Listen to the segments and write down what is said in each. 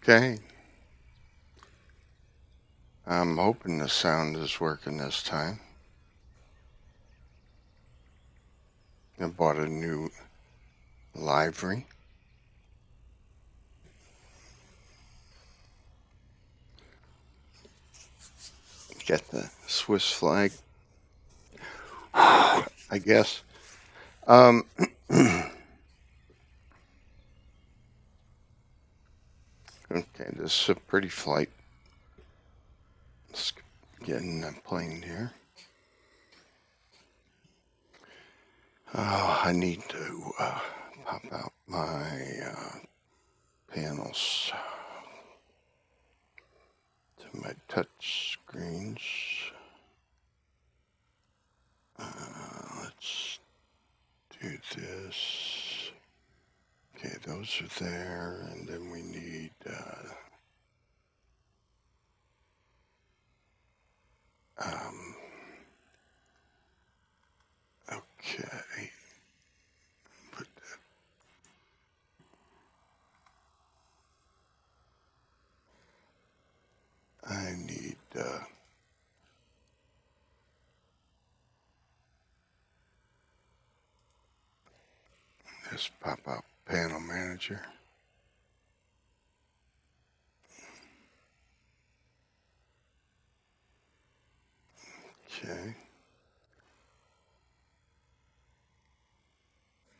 Okay. I'm hoping the sound is working this time. I bought a new livery. Got the Swiss flag, I guess. Okay, this is a pretty flight. Let's get in the plane here. I need to pop out my panels to my touch screens. Let's do this. Okay, those are there, and then we need okay. Put that. I need this pop-up panel manager. Okay.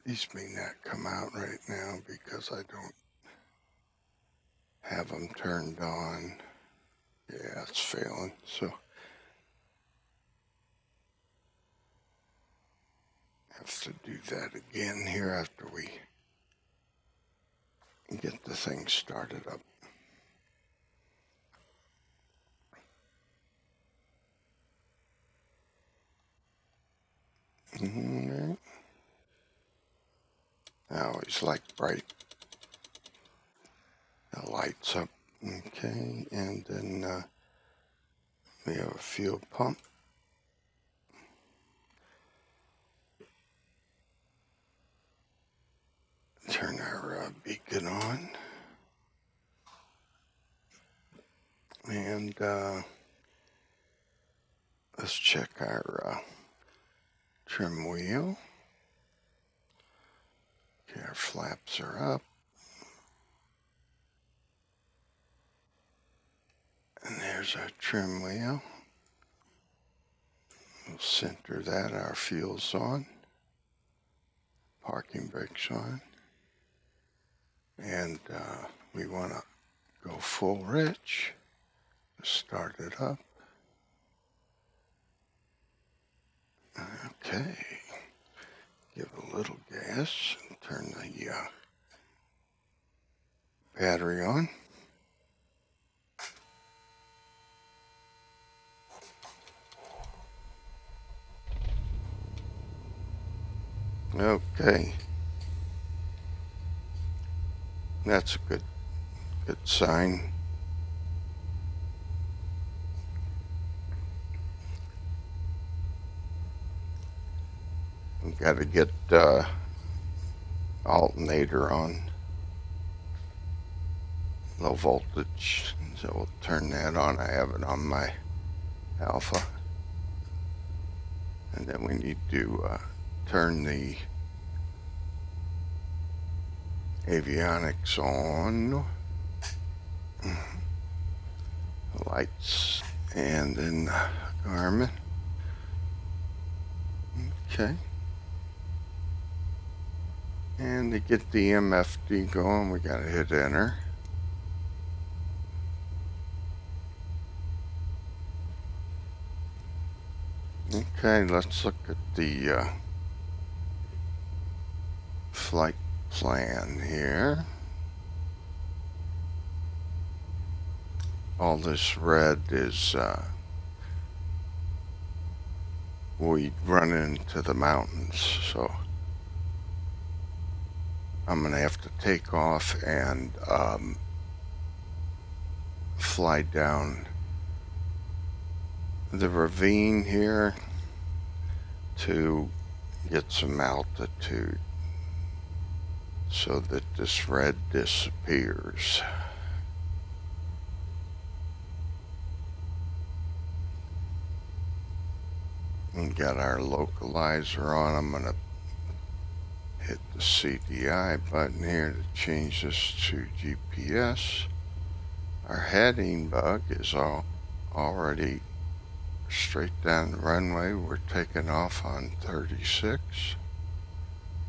These may not come out right now because I don't have them turned on. Yeah, it's failing. So have to do that again here after we get the thing started up. Mm-hmm. I always like bright lights up. Okay, and then we have a fuel pump. Turn our beacon on. And let's check our trim wheel. Okay, our flaps are up. And there's our trim wheel. We'll center that. Our fuel's on. Parking brakes on. And we want to go full rich. Start it up. Okay. Give a little gas and turn the battery on. Okay. That's a good sign. We've got to get alternator on. Low voltage. So we'll turn that on. I have it on my Alpha. And then we need to turn the avionics on. The lights and then Garmin. Okay. And to get the MFD going, we gotta hit enter. Okay, let's look at the flight plan here. All this red is we run into the mountains, so I'm gonna have to take off and fly down the ravine here to get some altitude so that this red disappears. We got our localizer on. I'm gonna hit the CDI button here to change this to GPS. Our heading bug is already straight down the runway. We're taking off on 36,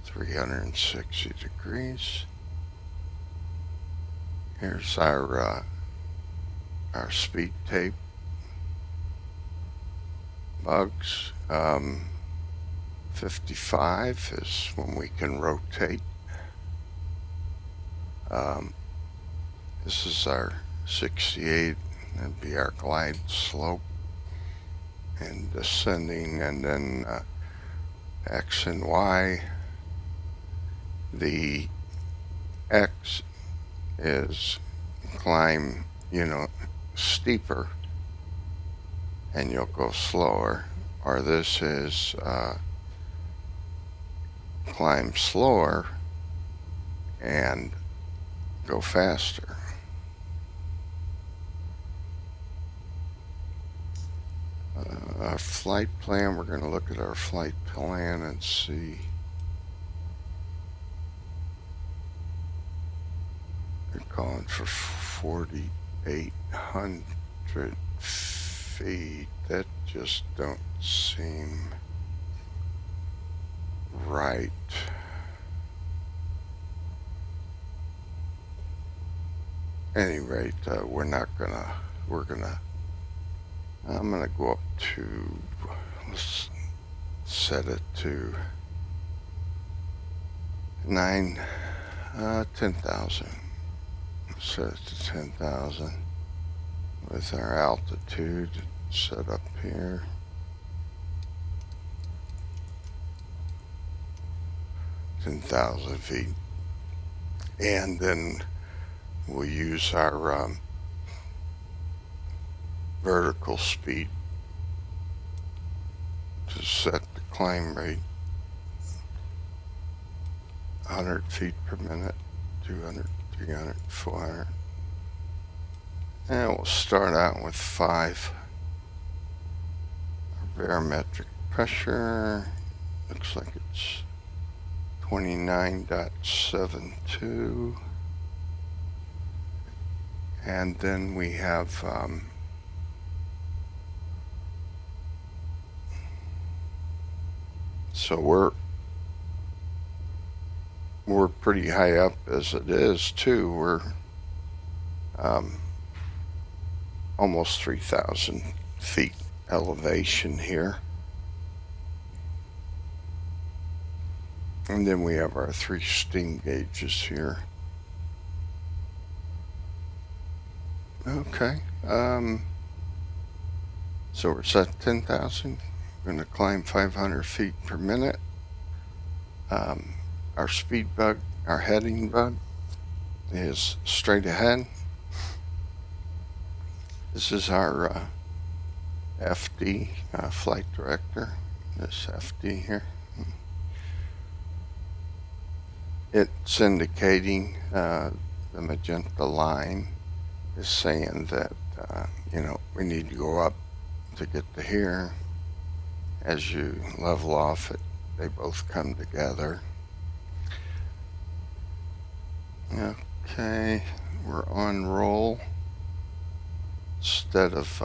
360 degrees. Here's our speed tape bugs. 55 is when we can rotate. This is our 68, that'd be our glide slope and descending, and then X and Y. The X is climb, steeper, and you'll go slower, or this is climb slower and go faster. Our flight plan, we're going to look at our flight plan and see. They're calling for 4,800 feet. That just don't seem right. At any rate, I'm gonna go up to, let's set it to 10,000. Set it to 10,000 with our altitude set up here. 10,000 feet. And then we'll use our vertical speed to set the climb rate. 100 feet per minute, 200, 300, 400. And we'll start out with 5. Our barometric pressure looks like it's 29.72. And then we have so we're pretty high up as it is too. We're almost 3,000 feet elevation here. And then we have our 3 steam gauges here. Okay, so we're set 10,000. We're going to climb 500 feet per minute. Our speed bug, our heading bug is straight ahead. This is our FD, flight director, this FD here. It's indicating the magenta line is saying that, we need to go up to get to here. As you level off it, they both come together. Okay, we're on roll. Instead of,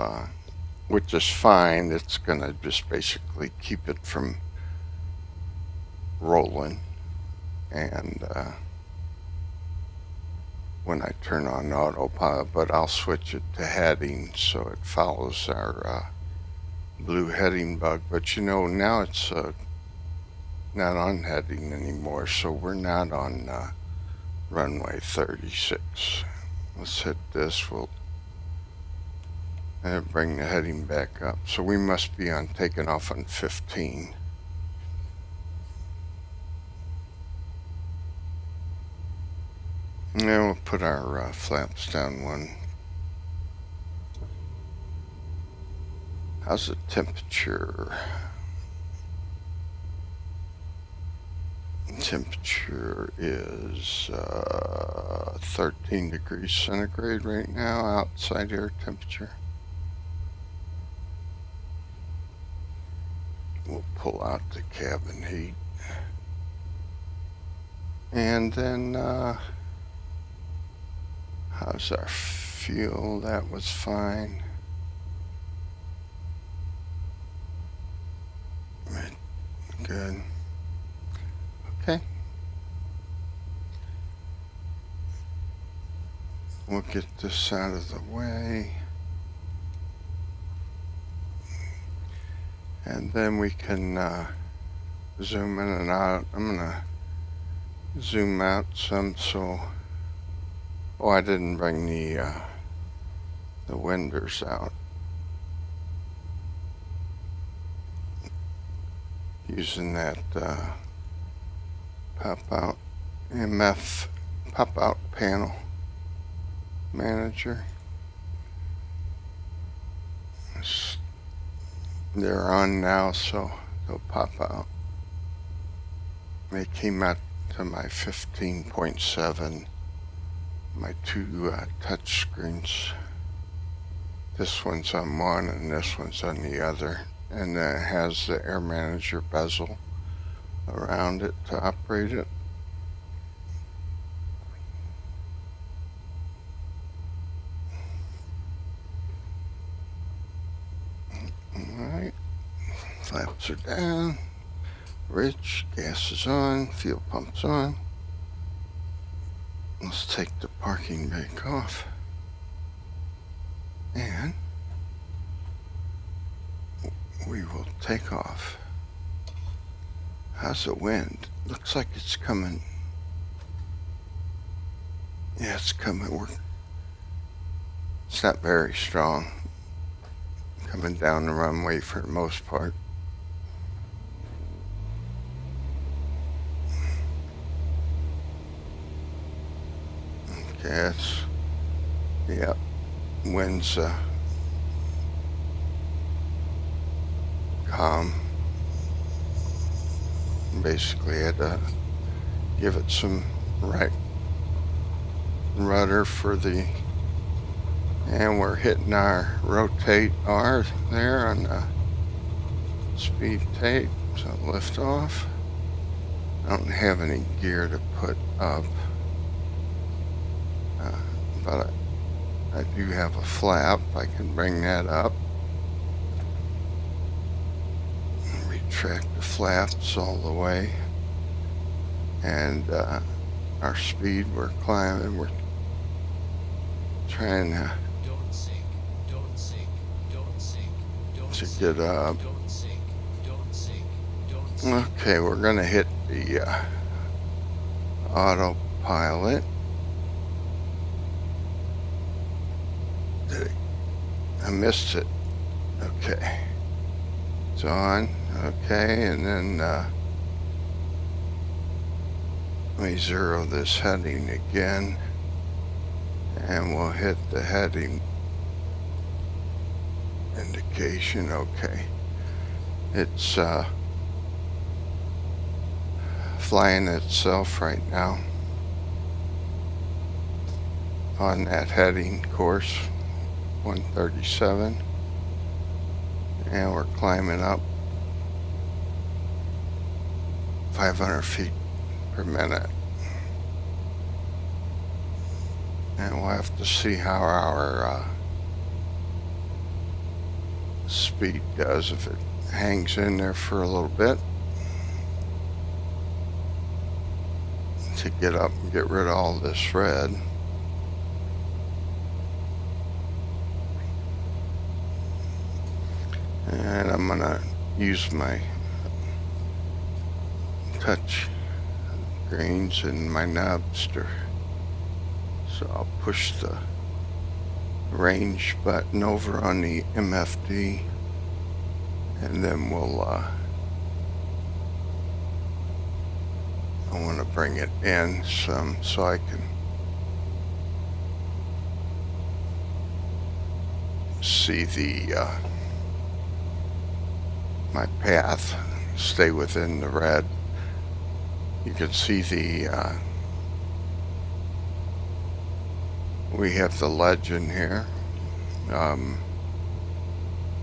which is fine, it's gonna just basically keep it from rolling. And when I turn on autopilot, but I'll switch it to heading so it follows our blue heading bug. But now it's not on heading anymore, so we're not on runway 36. Let's hit this. We'll bring the heading back up. So we must be on taking off on 15. Now we'll put our flaps down 1. How's the temperature? Temperature is 13 degrees centigrade right now, outside air temperature. pull out the cabin heat. And then, how's our fuel? That was fine. Good. Okay. We'll get this out of the way. And then we can zoom in and out. I'm gonna zoom out some so, oh, I didn't bring the winders out. Using that pop-out MF pop-out panel manager. They're on now, so they'll pop out. They came out to my 15.7, my two touch screens. This one's on one and this one's on the other. And it has the air manager bezel around it to operate it. Alright, flaps are down, rich, gas is on, fuel pump's on. Let's take the parking brake off. And we will take off. How's the wind? Looks like it's coming. Yeah, it's coming. It's not very strong. Coming down the runway for the most part. Okay, that's, yeah, wind's calm. Basically had to give it some right rudder for the, and we're hitting our rotate R there on the speed tape, so lift off. I don't have any gear to put up, but I do have a flap. I can bring that up. Retract the flaps all the way. And our speed, we're climbing, we're trying to get up. Okay, we're gonna hit the autopilot. I missed it. Okay, it's on. Okay, and then let me zero this heading again, and we'll hit the heading indication. Okay, it's flying itself right now on that heading course 137, and we're climbing up 500 feet per minute, and we'll have to see how our speed does. If it hangs in there for a little bit to get up and get rid of all this red. And I'm gonna use my touch screens and my knobs to, so I'll push the range button over on the MFD, and then we'll I want to bring it in some so I can see the my path, stay within the red. You can see the we have the legend here.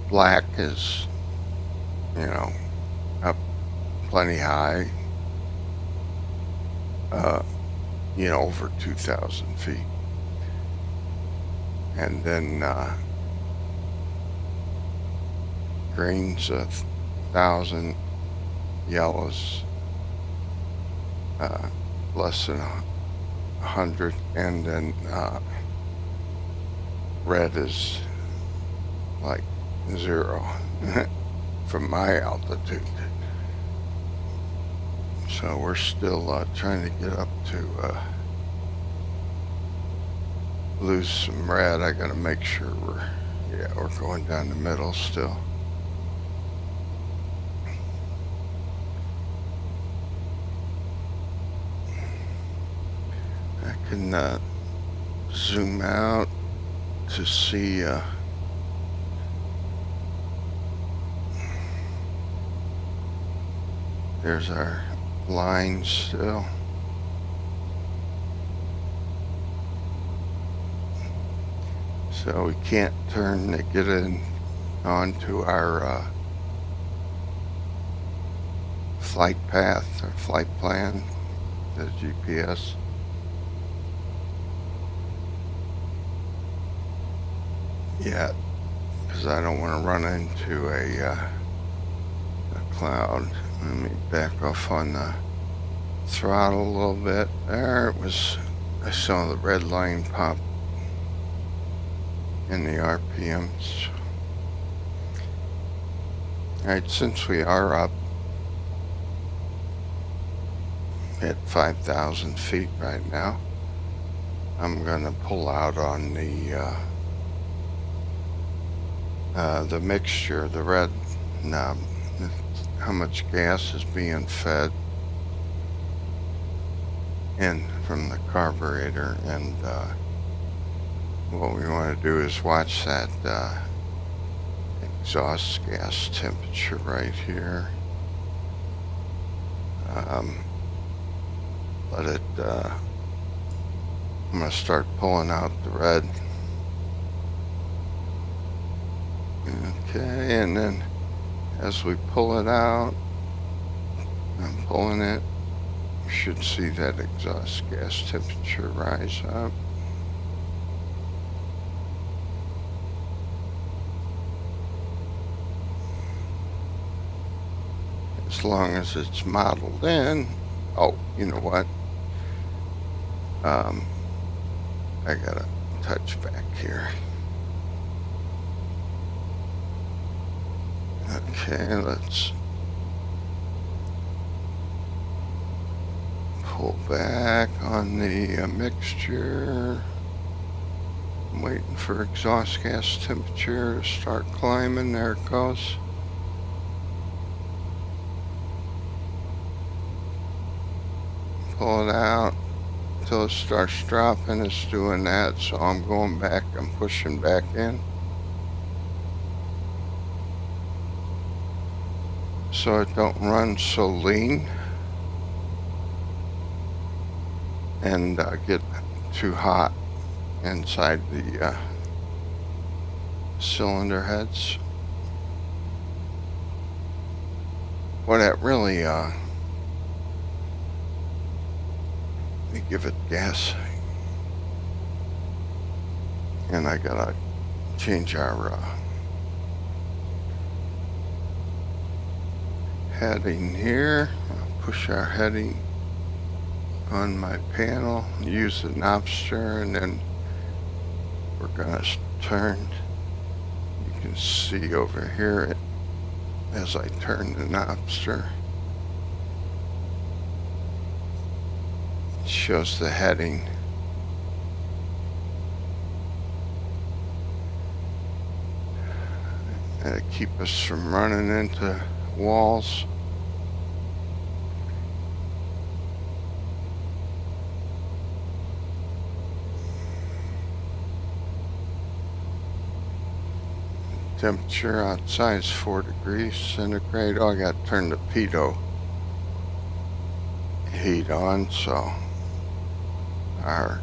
Black is, you know, up plenty high, over 2,000 feet. And then greens 1,000, yellows less than 100, and then red is like 0 from my altitude. So we're still trying to get up to lose some red. I gotta make sure we're going down the middle still. I can zoom out to see there's our line still. So we can't turn to get in onto our flight path or flight plan, the GPS. Yet, because I don't want to run into a cloud. Let me back off on the throttle a little bit. There it was. I saw the red line pop in the RPMs. Alright, since we are up at 5,000 feet right now, I'm gonna pull out on the mixture, the red knob, how much gas is being fed in from the carburetor, and what we want to do is watch that exhaust gas temperature right here. Let it I'm going to start pulling out the red. Okay, and then as we pull it out, I'm pulling it, you should see that exhaust gas temperature rise up. As long as it's modeled in. Oh, you know what? I gotta touch back here. Okay, let's pull back on the mixture. I'm waiting for exhaust gas temperature to start climbing. There it goes. Pull it out until it starts dropping. It's doing that, so I'm going back. I'm pushing back in, so it don't run so lean and get too hot inside the cylinder heads. What that really let me give it gas, and I gotta change our heading here. I'll push our heading on my panel, use the knobster, and then we're gonna turn. You can see over here as I turn the knobster, it shows the heading. To keep us from running into walls. Temperature outside is 4 degrees centigrade. Oh, I got to turn the pitot heat on so our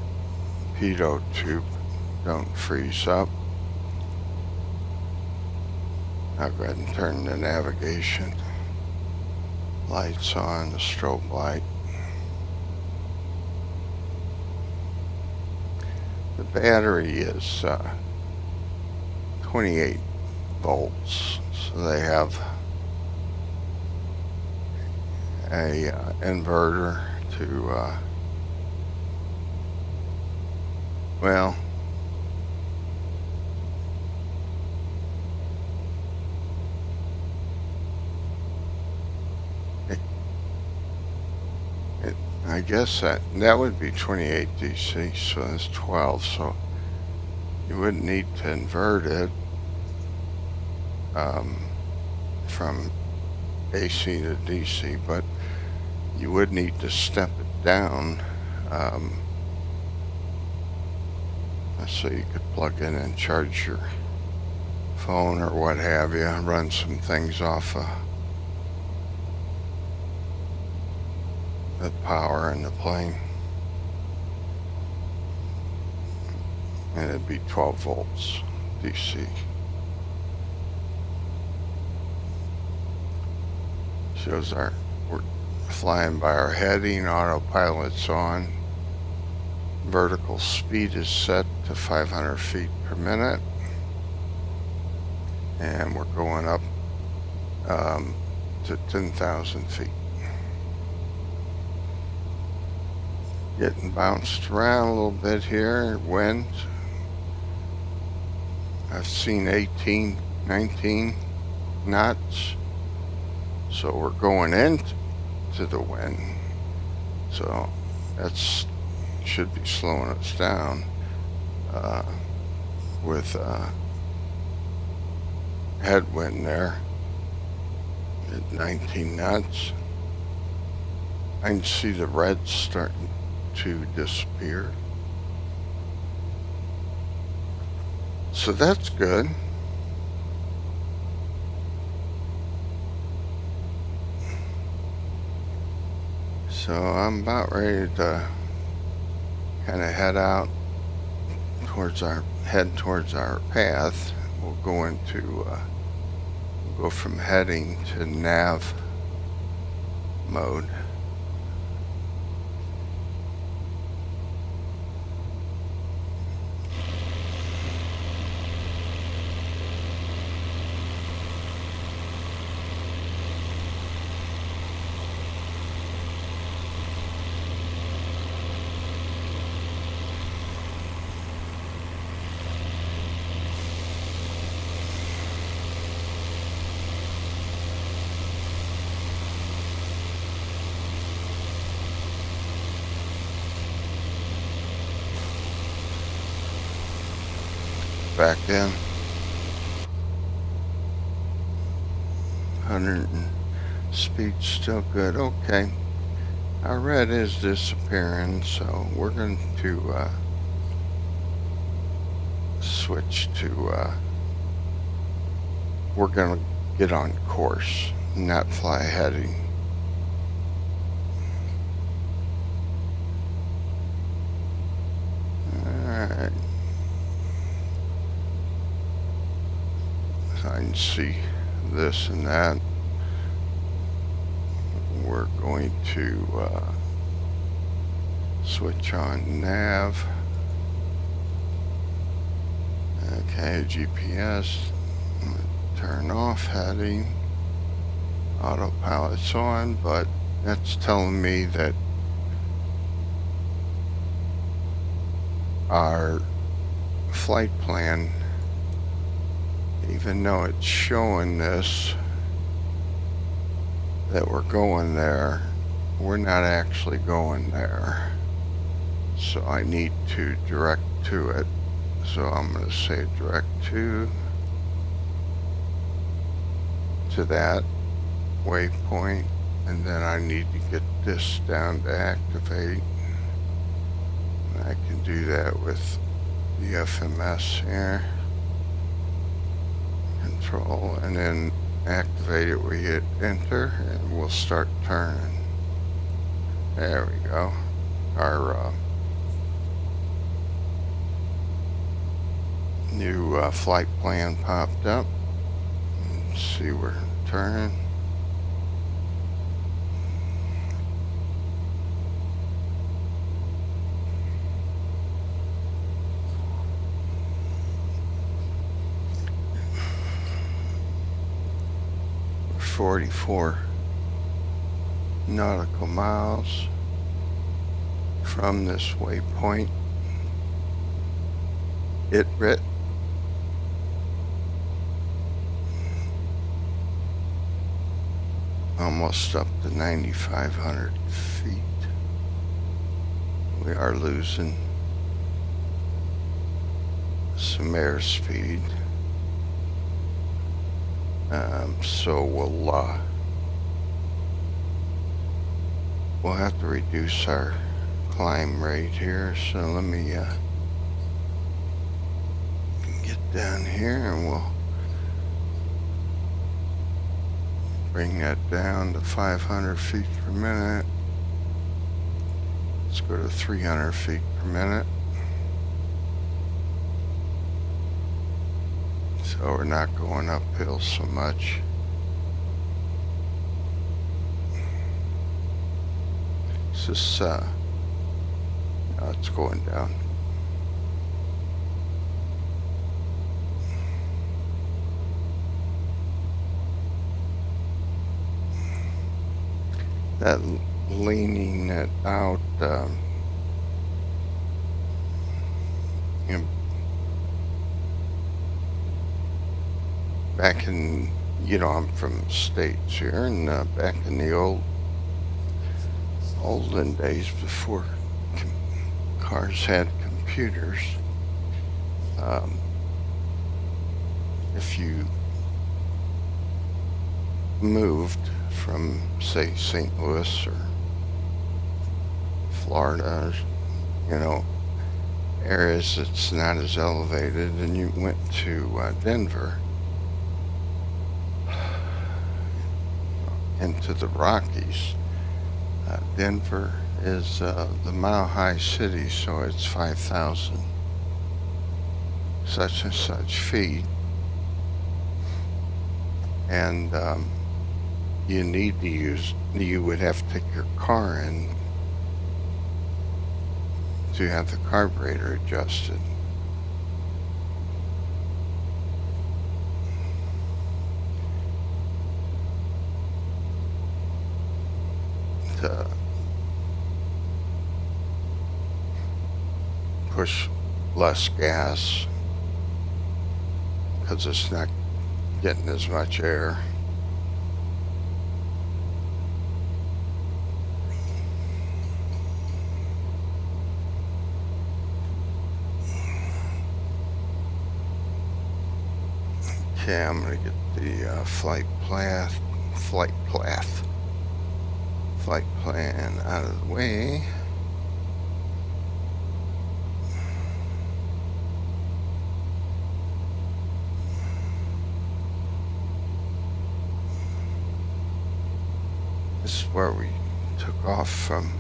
pitot tube don't freeze up. I'll go ahead and turn the navigation. Lights on, the strobe light. The battery is 28 volts, so they have a inverter to well, I guess that would be 28 DC, so that's 12, so you wouldn't need to invert it from AC to DC, but you would need to step it down so you could plug in and charge your phone or what have you, run some things off the power in the plane. And it'd be 12 volts DC. Shows we're flying by our heading, autopilot's on. Vertical speed is set to 500 feet per minute. And we're going up to 10,000 feet. Getting bounced around a little bit here. Wind, I've seen 18, 19 knots. So we're going into the wind. So that's should be slowing us down with headwind there at 19 knots. I can see the red starting to disappear. So that's good. So I'm about ready to kind of head towards our path. We'll go from heading to nav mode. Back in. 100 speed still good. Okay. Our red is disappearing, so we're going to switch to we're going to get on course, not fly heading. Alright. I can see this and that. We're going to switch on nav. Okay, GPS. Turn off heading. Autopilot's on, but that's telling me that our flight plan, even though it's showing this that we're going there, we're not actually going there. So I need to direct to it. So I'm going to say direct to that waypoint, and then I need to get this down to activate. And I can do that with the FMS here. Control, and then activate it. We hit enter and we'll start turning. There we go. Our new flight plan popped up. Let's see, we're turning. 644 nautical miles from this waypoint. Itrit. Almost up to 9,500 feet. We are losing some airspeed. So we'll have to reduce our climb rate here. So let me get down here and we'll bring that down to 500 feet per minute. Let's go to 300 feet per minute. So we're not going uphill so much. It's just, no, it's going down. That leaning it out, you know, back in, I'm from the States here, and back in the olden days before cars had computers, if you moved from, say, St. Louis or Florida, areas that's not as elevated, and you went to Denver, into the Rockies. Denver is the mile-high city, so it's 5,000 such and such feet, and you would have to take your car in to have the carburetor adjusted. To push less gas because it's not getting as much air. Okay, I'm gonna get the flight plan out of the way. This is where we took off from.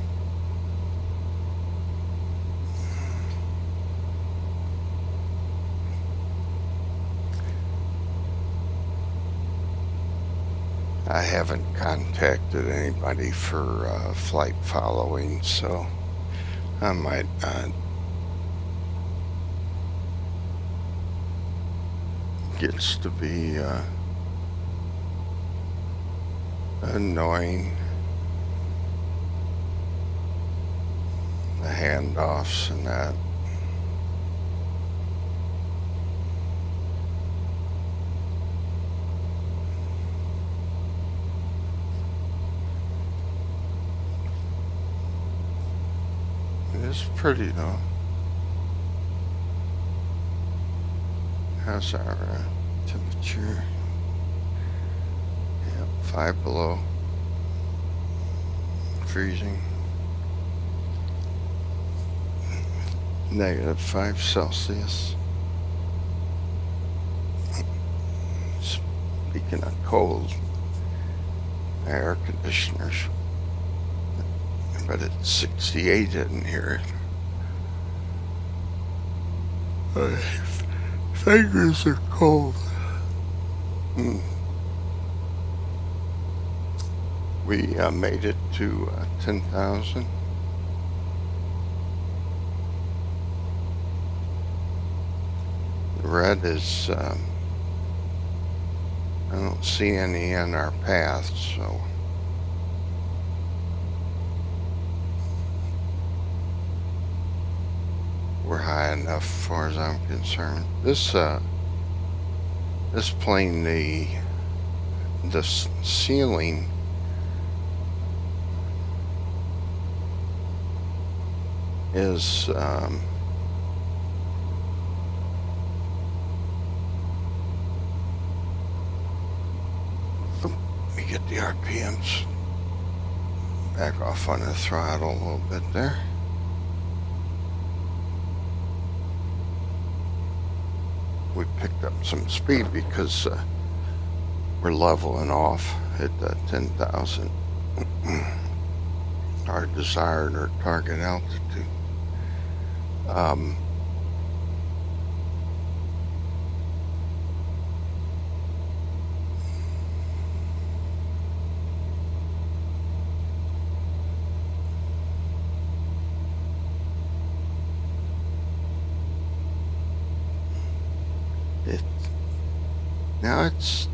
I haven't contacted anybody for flight following, so I might gets to be annoying, the handoffs and that. It's pretty though. How's our temperature? Yep, 5 below freezing. -5 Celsius. Speaking of cold, air conditioners, but it's 68 in here. My fingers are cold. We made it to 10,000. The red is don't see any in our path, so we're high enough as far as I'm concerned. This plane, the ceiling is let me get the RPMs back off on the throttle a little bit there. We picked up some speed because we're leveling off at 10,000, our desired or target altitude. Now it's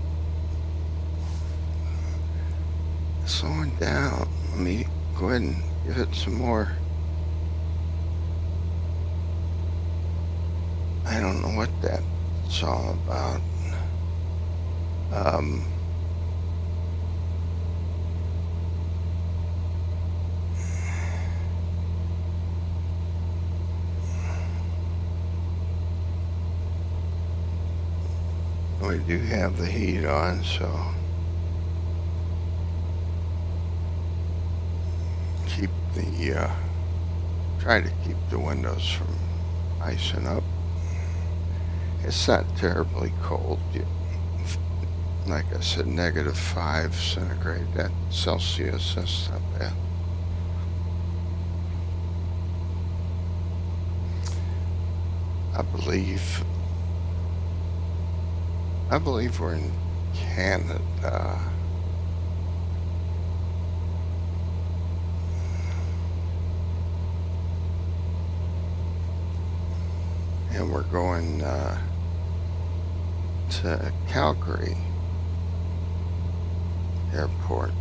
slowing down. Let me go ahead and give it some more. I don't know what that's all about. We do have the heat on, so keep the try to keep the windows from icing up. It's not terribly cold. Like I said, -5 centigrade. That Celsius, that's not bad. I believe we're in Canada. And we're going to Calgary Airport.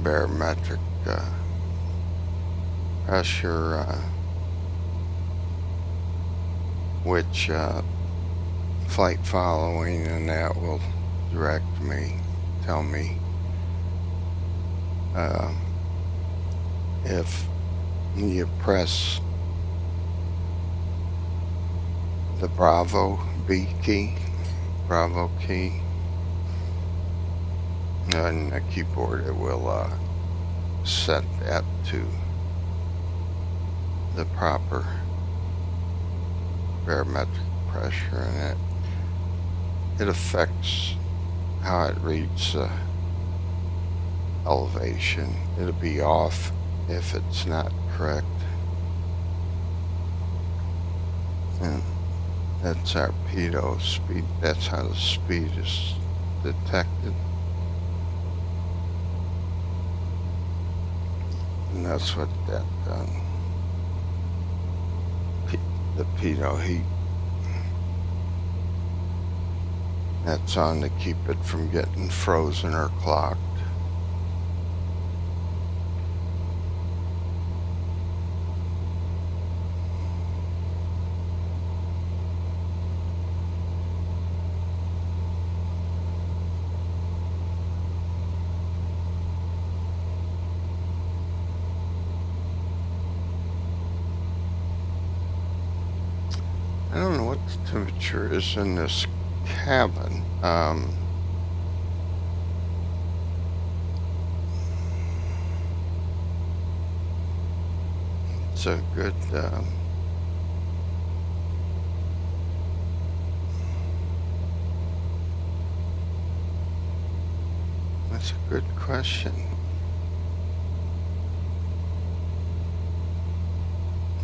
Barometric pressure, which flight following, and that will direct me, tell me if you press the Bravo key, on the keyboard, it will set that to the proper barometric pressure, and it affects how it reads elevation. It'll be off if it's not correct. And that's our pitot speed. That's how the speed is detected. And that's what that the pitot heat, that's on to keep it from getting frozen or clocked. I don't know what the temperature is in this cabin. It's a good that's a good question.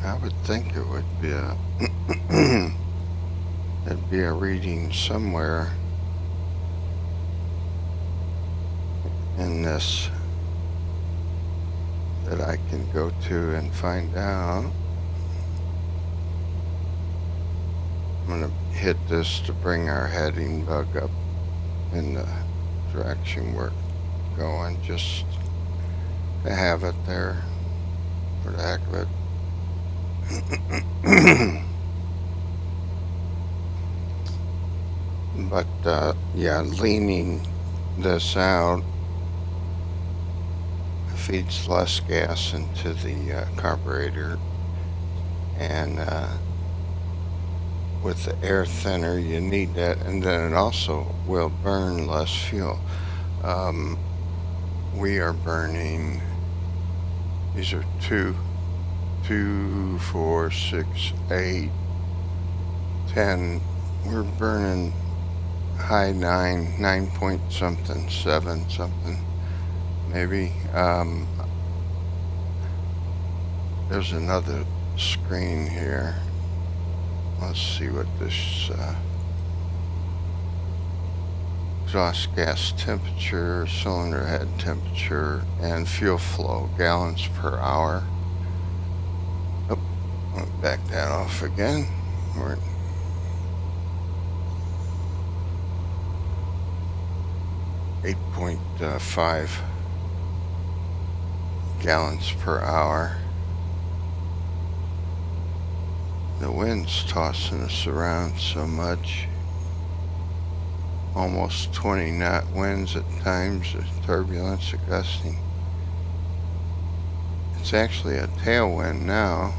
I would think it would be there'd be a reading somewhere in this that I can go to and find out. I'm going to hit this to bring our heading bug up in the direction we're going, just to have it there for the heck of it. But yeah, leaning this out feeds less gas into the carburetor, and with the air thinner you need that, and then it also will burn less fuel. We are burning, these are 2, 4, 6, 8, 10. We're burning high 9 point something, 7 something maybe. There's another screen here. Let's see what this exhaust gas temperature, cylinder head temperature, and fuel flow, gallons per hour. Oh, I'll back that off again. We're at 8.5 gallons per hour. The wind's tossing us around so much. Almost 20 knot winds at times, the turbulence gusting. It's actually a tailwind now.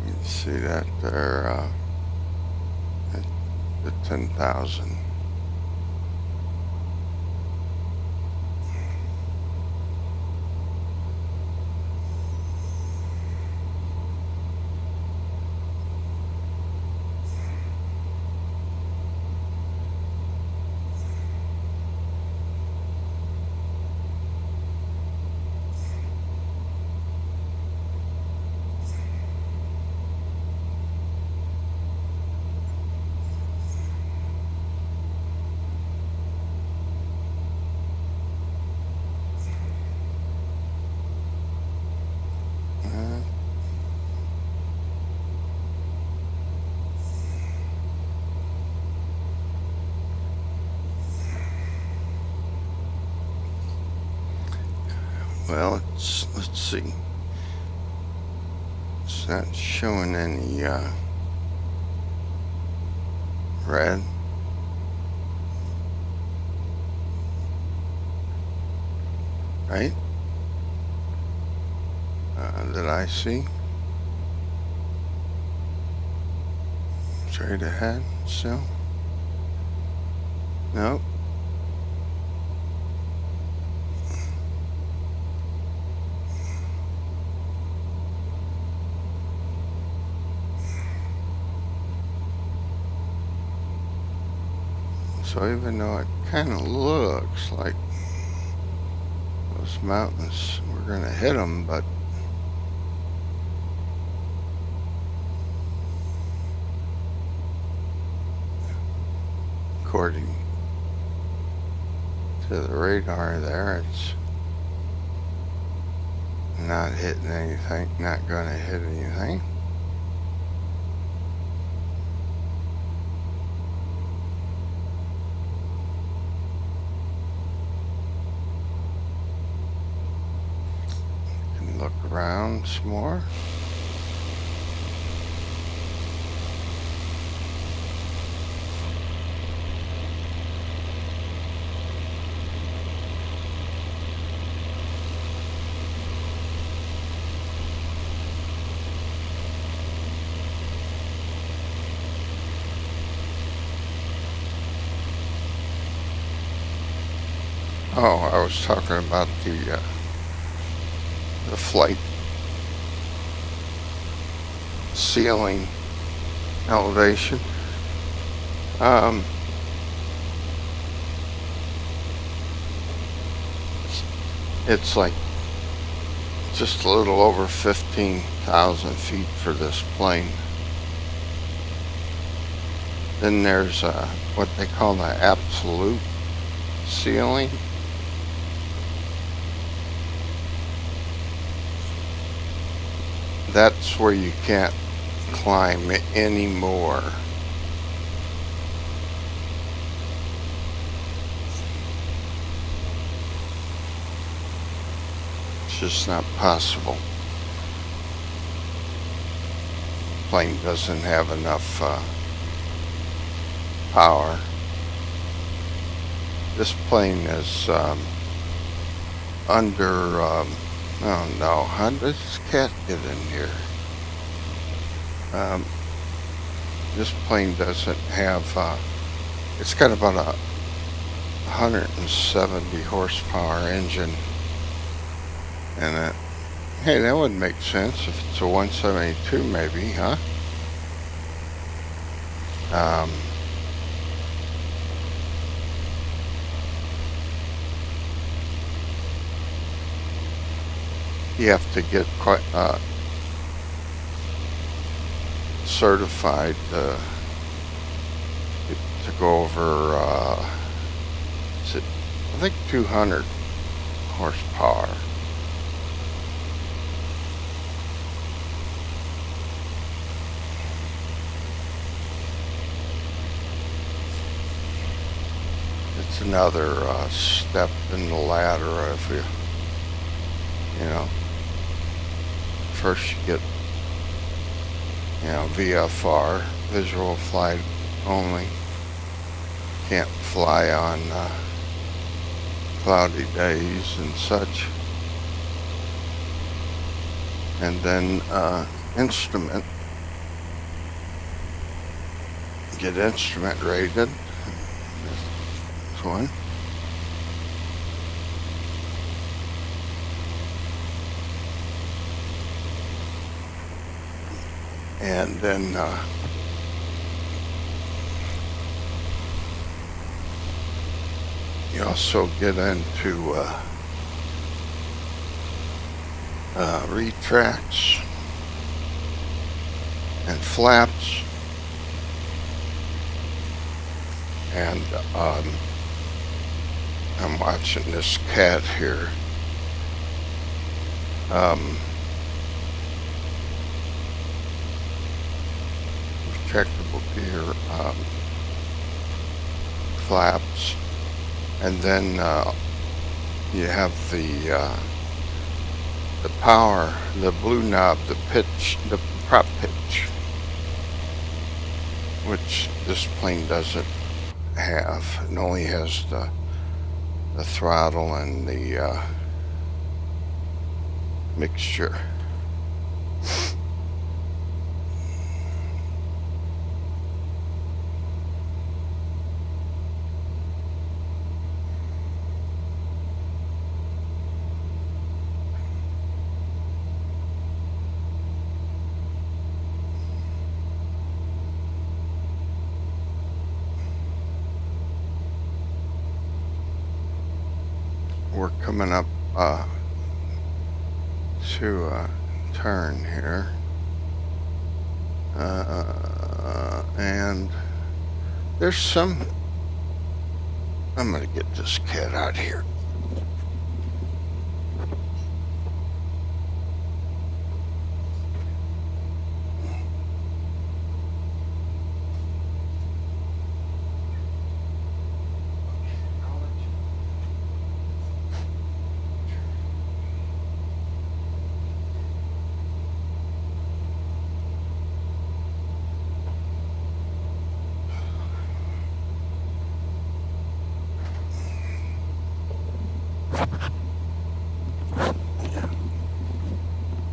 You can see that there at the 10,000. Well, let's see. It's not showing any red. Right? That I see. Straight ahead still. Nope. So even though it kind of looks like those mountains, we're going to hit them, but according to the radar there, it's not hitting anything, not going to hit anything. Look around some more. Oh, I was talking about the the flight ceiling elevation. It's like just a little over 15,000 feet for this plane. Then there's what they call the absolute ceiling. That's where you can't climb anymore. It's just not possible. Plane doesn't have enough power. This plane is under, oh no, how does this cat get in here? This plane doesn't have, it's got about a 170 horsepower engine. And hey, that would make sense if it's a 172 maybe, huh? You have to get quite certified to go over, is it, I think 200 horsepower. It's another step in the ladder if you know, first you get, VFR, visual flight only. Can't fly on cloudy days and such. And then instrument. Get instrument rated. This one. And then you also get into retracts and flaps, and I'm watching this cat here. Retractable gear, flaps, and then you have the power, the blue knob, the pitch, the prop pitch, which this plane doesn't have. It only has the throttle and the mixture. We're coming up to a turn here, and there's some, I'm gonna get this cat out here.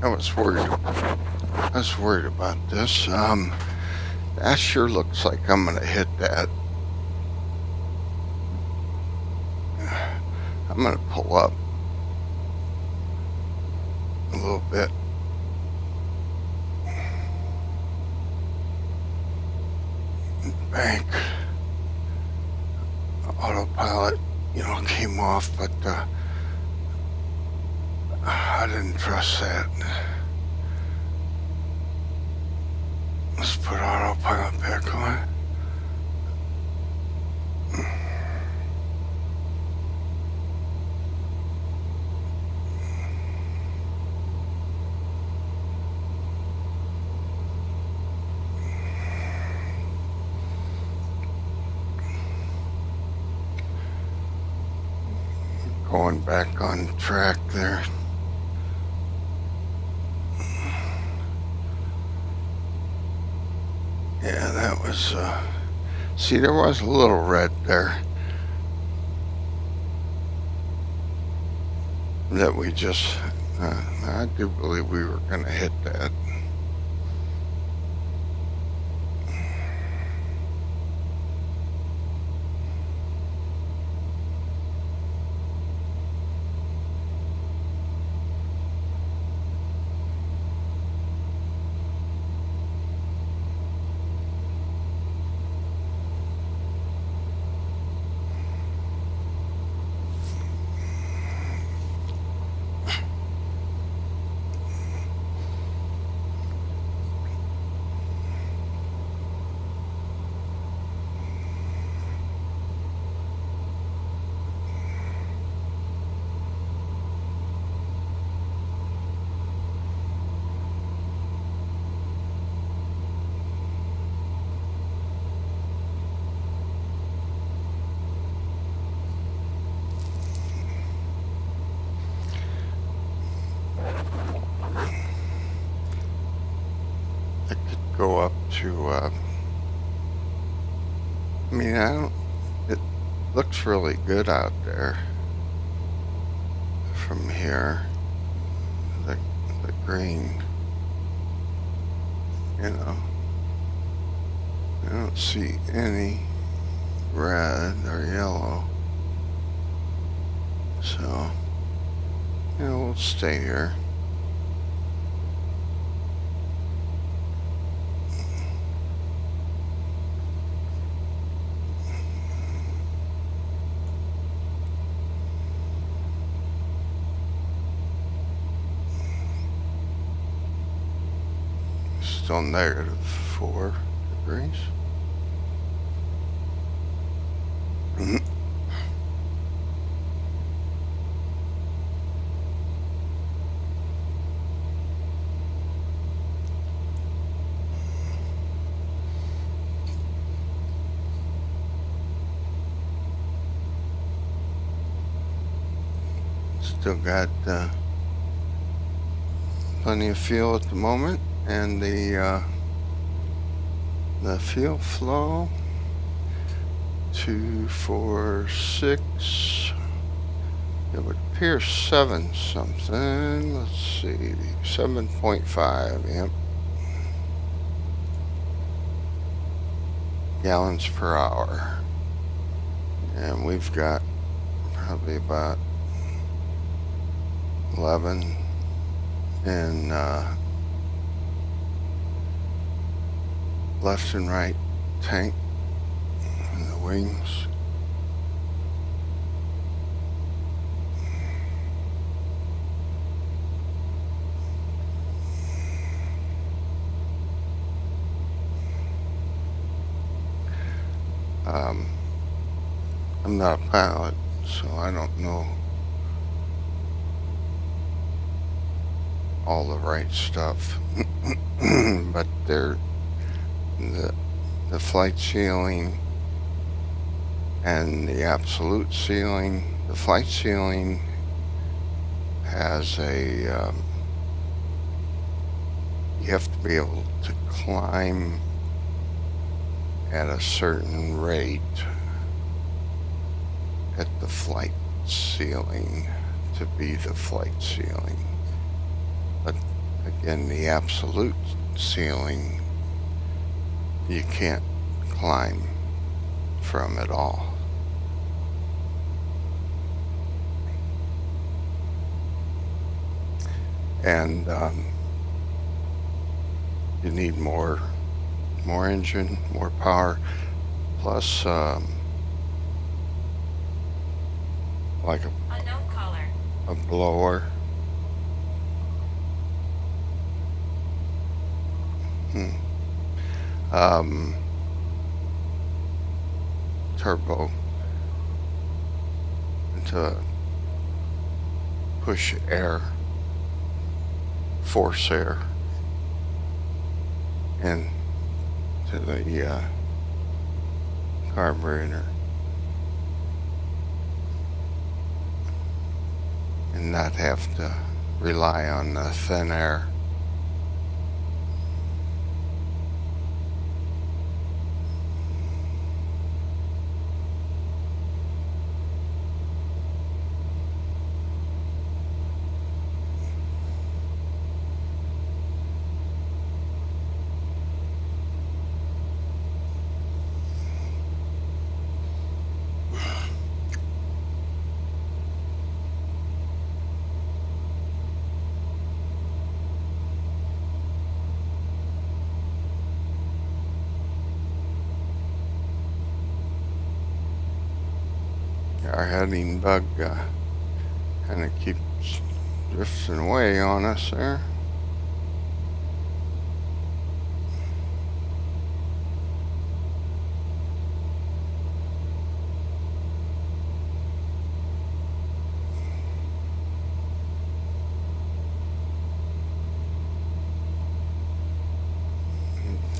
I was worried about this. That sure looks like I'm gonna hit that. I'm gonna pull up. a little bit. Bank autopilot, came off, but I didn't trust that. Let's put autopilot back on. Going back on track there. Yeah, that was, see, there was a little red there that we just, I do believe we were going to hit that. It could go up to, I mean, it looks really good out there from here. The green, I don't see any red or yellow. So, we'll stay here. Still -4 degrees. Still got plenty of fuel at the moment, and the fuel flow 246. It would appear 7 something. Let's see, 7.5. Yep. Gallons per hour, and we've got probably about 11 in left and right tank in the wings. I'm not a pilot, so I don't know all the right stuff, but the flight ceiling and the absolute ceiling. The flight ceiling has a, you have to be able to climb at a certain rate at the flight ceiling to be the flight ceiling. But again, the absolute ceiling, you can't climb from at all. and you need more engine, more power, plus like a blower. Um, Turbo to push air, force air into the carburetor, and not have to rely on the thin air. Our heading bug kind of keeps drifting away on us there.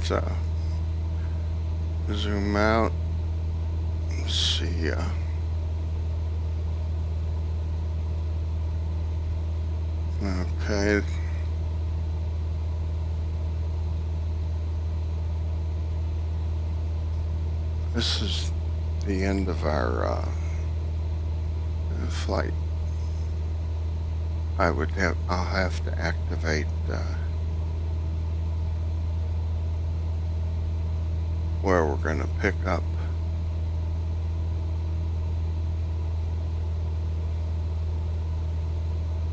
So zoom out. Let's see. Okay. This is the end of our flight. I'll have to activate where we're going to pick up.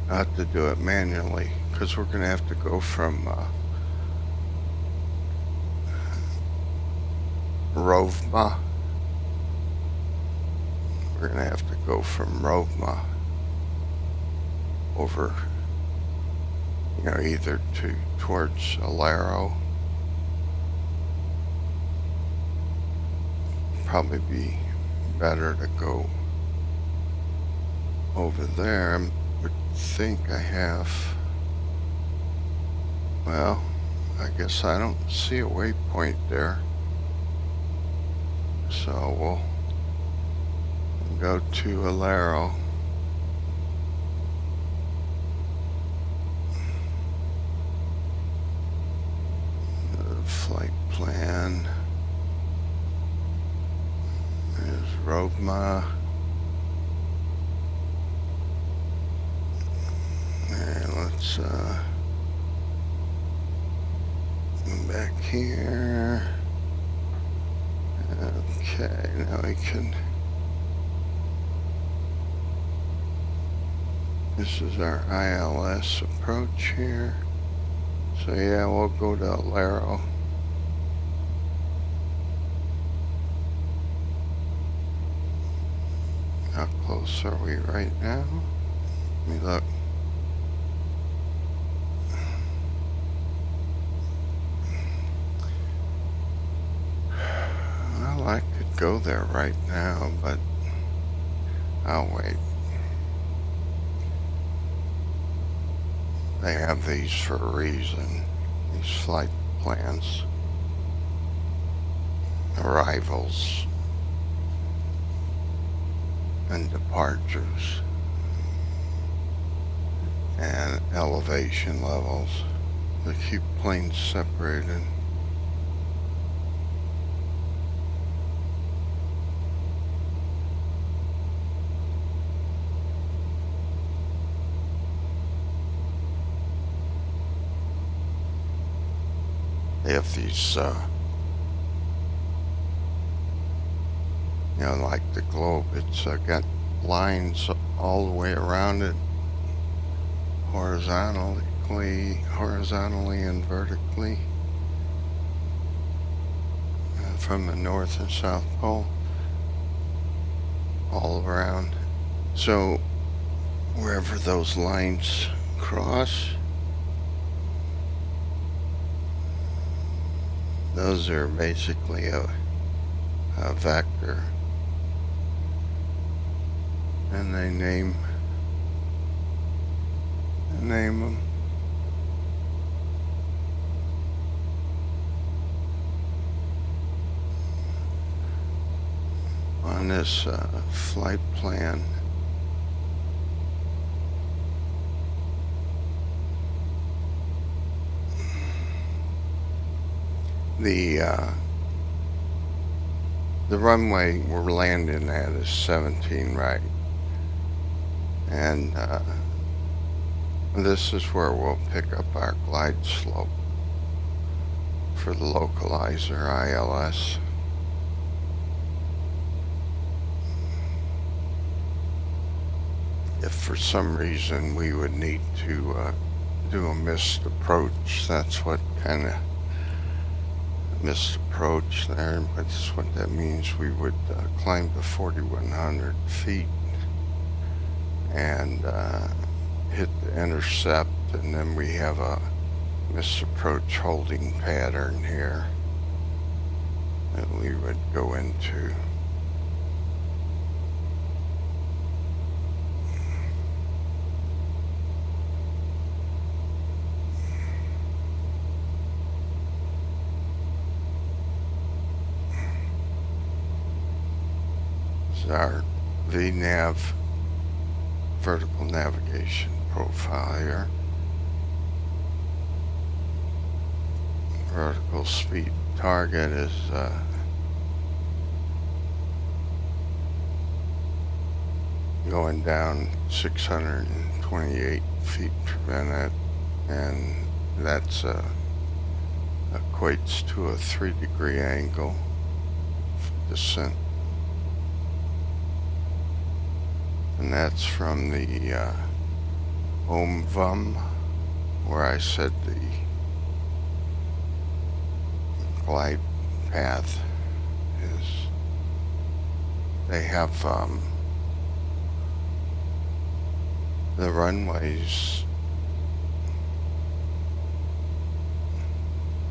I have to do it manually because we're going to have to go from Rovma. We're going to have to go from Rovma over, either towards Alero. Probably be better to go over there. I would think I have, well, I guess I don't see a waypoint there. So we'll go to Alero. The flight plan is Rovma. And let's come back here. Okay, now we can. This is our ILS approach here. So yeah, we'll go to Alero. How close are we right now? Let me look. Well, I could go there right now, but I'll wait. They have these for a reason, these flight plans. Arrivals and departures and elevation levels. They keep planes separated. They have these, like the globe, it's got lines all the way around it horizontally. horizontally and vertically from the North and South Pole all around. So wherever those lines cross, those are basically a vector, and they name them. On this flight plan, the runway we're landing at is 17 right, and this is where we'll pick up our glide slope for the localizer ILS. If for some reason we would need to do a missed approach, that's what kind of missed approach there. That's what that means. We would climb to 4,100 feet and hit the intercept, and then we have a missed approach holding pattern here that we would go into. This is our VNav vertical navigation profile here. Vertical speed target is going down 628 feet per minute, and that's equates to a 3-degree angle of descent. And that's from the OMVUM, where I said the glide path is. They have the runways,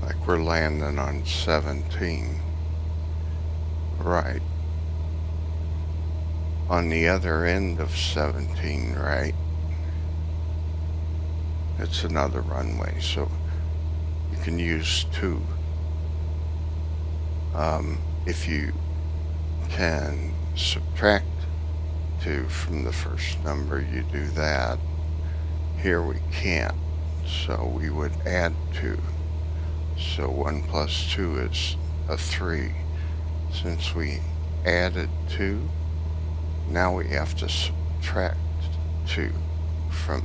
like we're landing on 17, right? On the other end of 17, right, it's another runway, so you can use two. If you can subtract 2 from the first number, you do that. Here we can't, so we would add 2. So 1 plus 2 is a 3. Since we added 2, now we have to subtract 2 from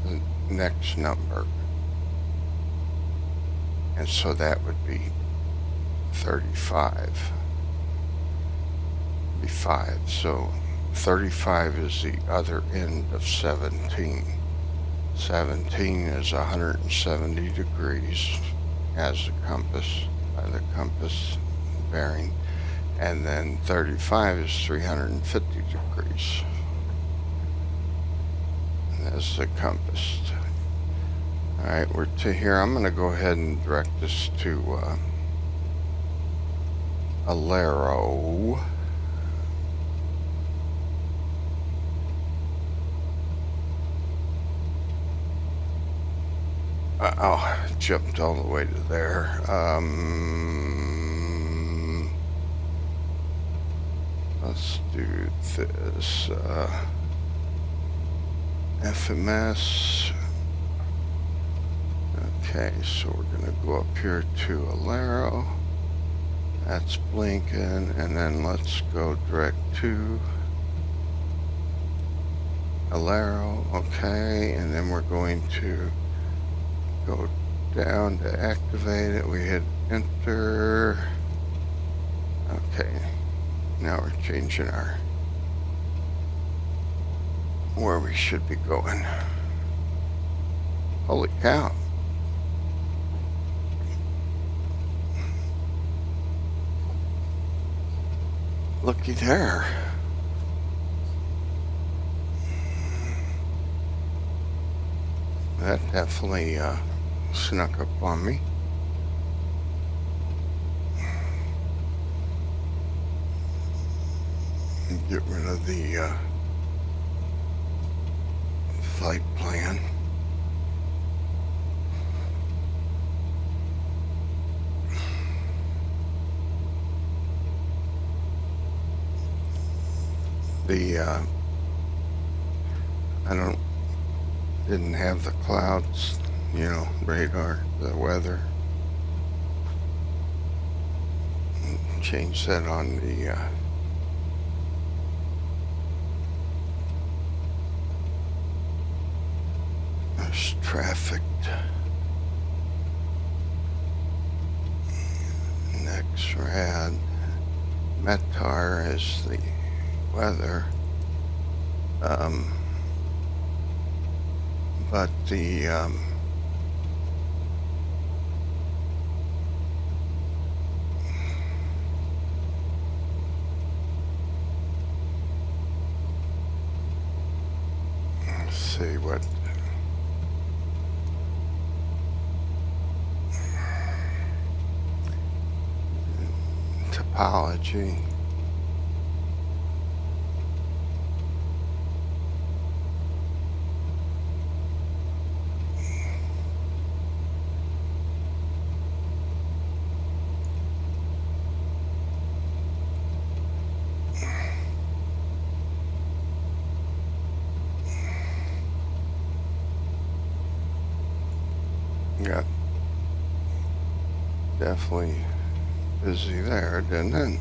the next number. And so that would be 35. Be 5. So 35 is the other end of 17. 17 is 170 degrees as the compass, by the compass bearing. And then 35 is 350 degrees. And that's the compass. Alright, we're to here. I'm going to go ahead and direct this to Alero. Oh, it jumped all the way to there. Let's do this. FMS. Okay, so we're going to go up here to Alero. That's blinking, and then let's go direct to Alero. Okay, and then we're going to go down to activate it. We hit enter. Okay, now we're changing our where we should be going. Holy cow. Looky there. That definitely snuck up on me. Get rid of the flight plan. The didn't have the clouds, radar, the weather. Change that on the there's traffic. Next rad. Metar is the weather. But the let's see what topology. Got definitely busy there, didn't it?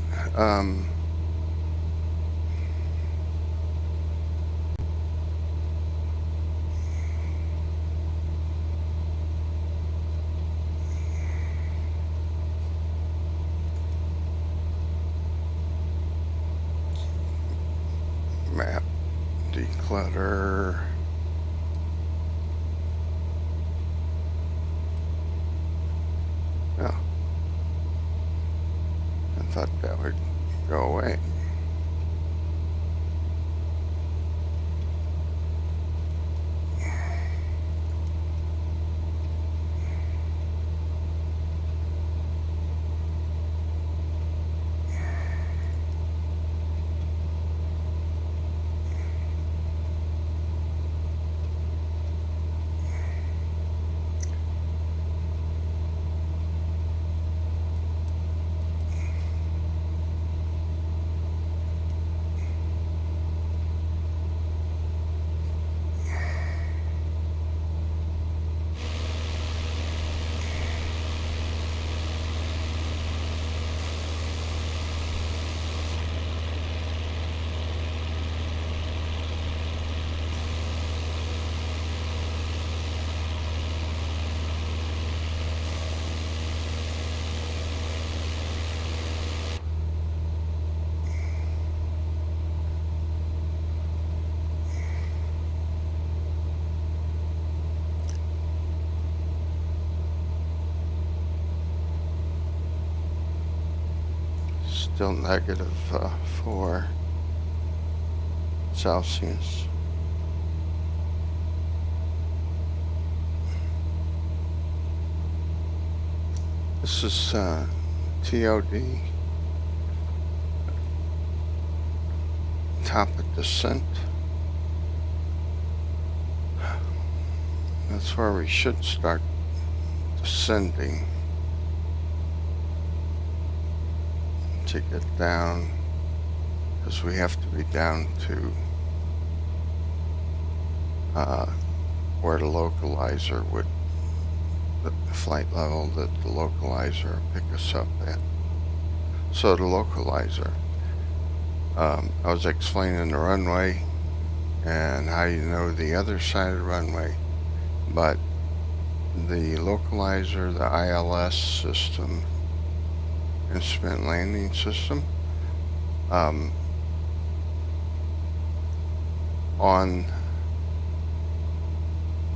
Map declutter. Oh, I thought that would go away. Still negative 4 Celsius. This is TOD, top of descent. That's where we should start descending to get down, because we have to be down to where the localizer would, the flight level that the localizer pick us up at. So the localizer, I was explaining the runway and how you know the other side of the runway, but the localizer, the ILS system, instrument landing system, on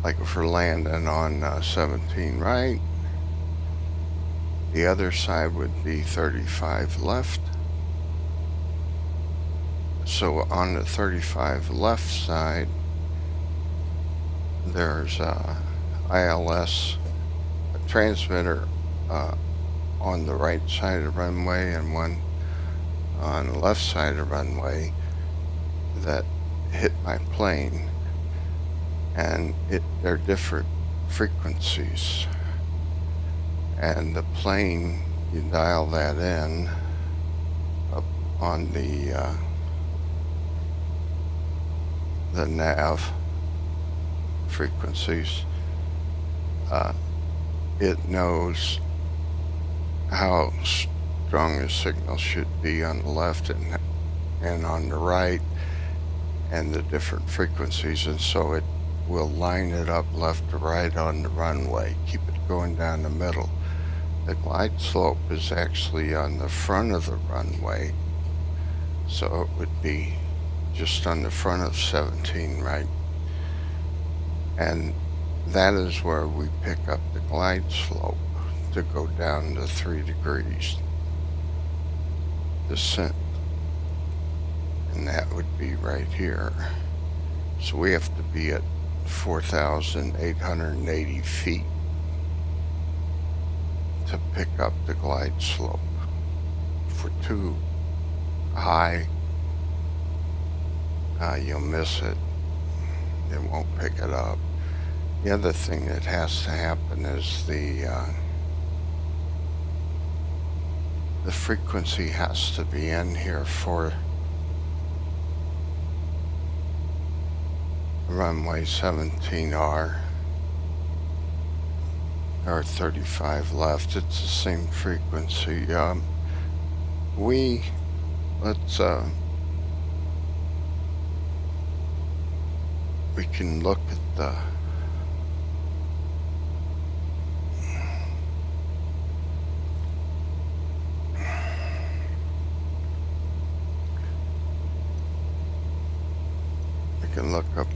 like if we're landing on 17 right, the other side would be 35 left. So on the 35 left side, there's a ILS, a transmitter on the right side of the runway and one on the left side of the runway that hit my plane, and they're different frequencies, and the plane, you dial that in up on the nav frequencies. It knows how strong the signal should be on the left and on the right, and the different frequencies, and so it will line it up left to right on the runway, keep it going down the middle. The glide slope is actually on the front of the runway, so it would be just on the front of 17 right, and that is where we pick up the glide slope to go down to 3 degrees descent, and that would be right here. So we have to be at 4,880 feet to pick up the glide slope. If we're too high, you'll miss it. It won't pick it up. The other thing that has to happen is the frequency has to be in here for runway 17R or 35 left. It's the same frequency. We can look at the look up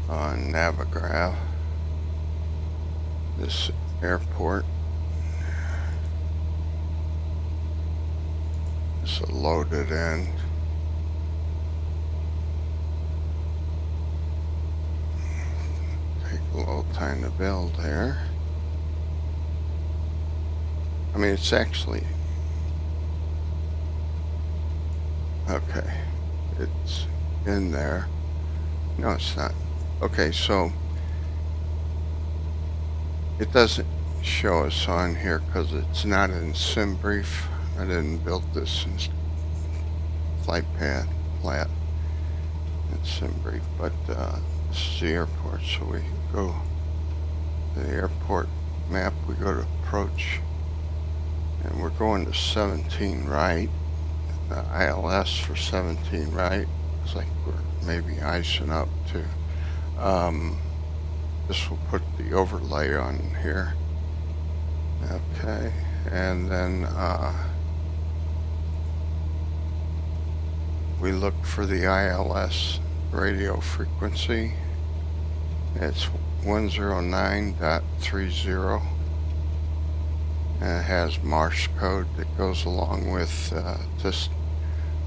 on Navigraph this airport. It's loaded in. Take a little time to build here. I mean, it's actually okay. It's in there. No, it's not. Okay, so it doesn't show us on here because it's not in SimBrief. I didn't build this in flight path flat in SimBrief, but this is the airport, so we go to the airport map. We go to approach, and we're going to 17 right. The ILS for 17 right. It's like we're maybe icing up too. This will put the overlay on here. Okay, and then we look for the ILS radio frequency. It's 109.30, and it has Morse code that goes along with this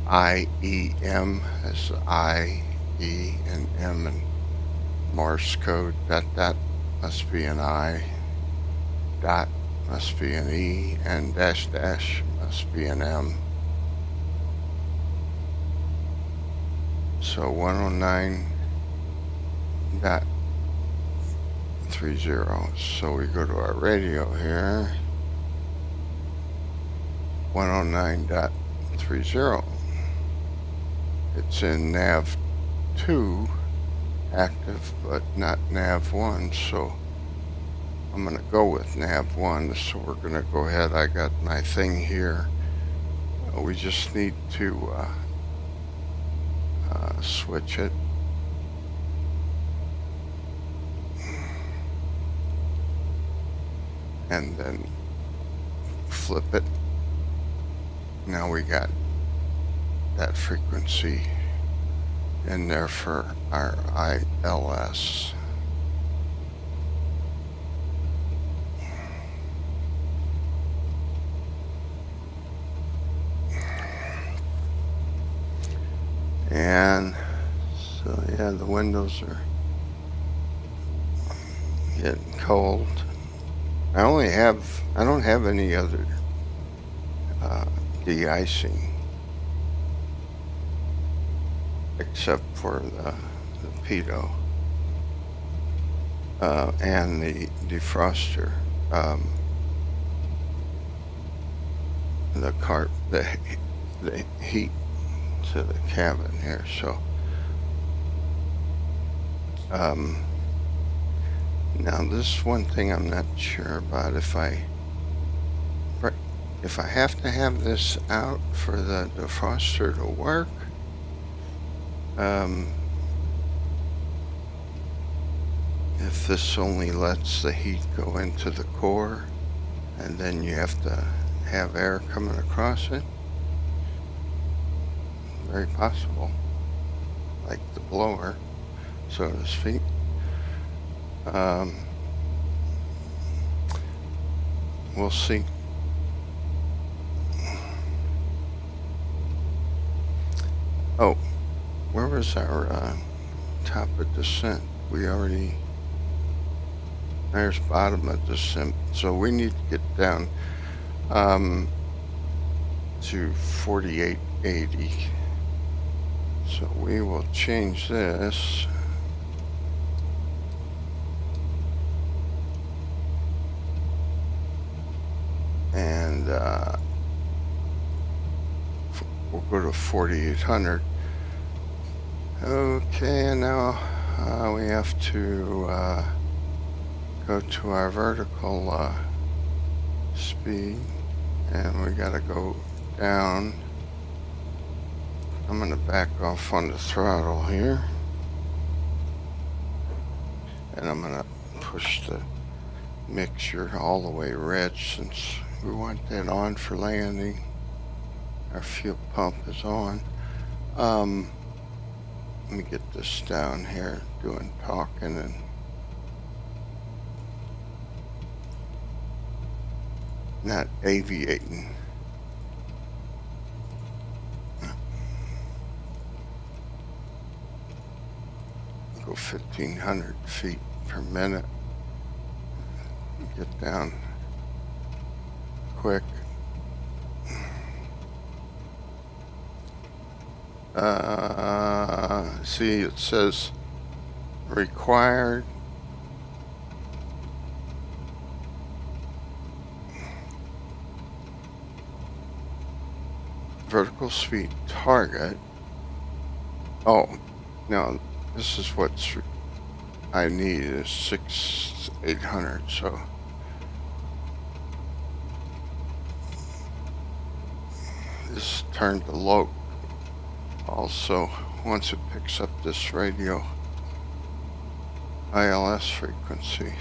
IEM as I, E, and M, and Morse code. That must be an I, dot must be an E, and dash dash must be an M. So 109.30. So we go to our radio here. 109.30. It's in nav 2 active, but not nav 1, so I'm going to go with nav 1. So we're going to go ahead. I got my thing here. We just need to switch it. And then flip it. Now we got that frequency in there for our ILS. And so yeah, the windows are getting cold. I don't have any other de-icing except for the pitot and the defroster. The heat to the cabin here. So now this one thing I'm not sure about, if I have to have this out for the defroster to work. If this only lets the heat go into the core, and then you have to have air coming across it, very possible, like the blower, so to speak. We'll see. Oh, where was our top of descent? There's bottom of descent. So we need to get down to 4880. So we will change this. And we'll go to 4800. Okay, and now we have to go to our vertical speed, and we gotta go down. I'm gonna back off on the throttle here, and I'm gonna push the mixture all the way red since we want that on for landing. Our fuel pump is on. Let me get this down here, doing talking and not aviating. Go 1,500 feet per minute. Get down quick. See, it says required vertical speed target. Oh, no, this is what's I need is 800. So this turned to low. Also, once it picks up this radio ILS frequency,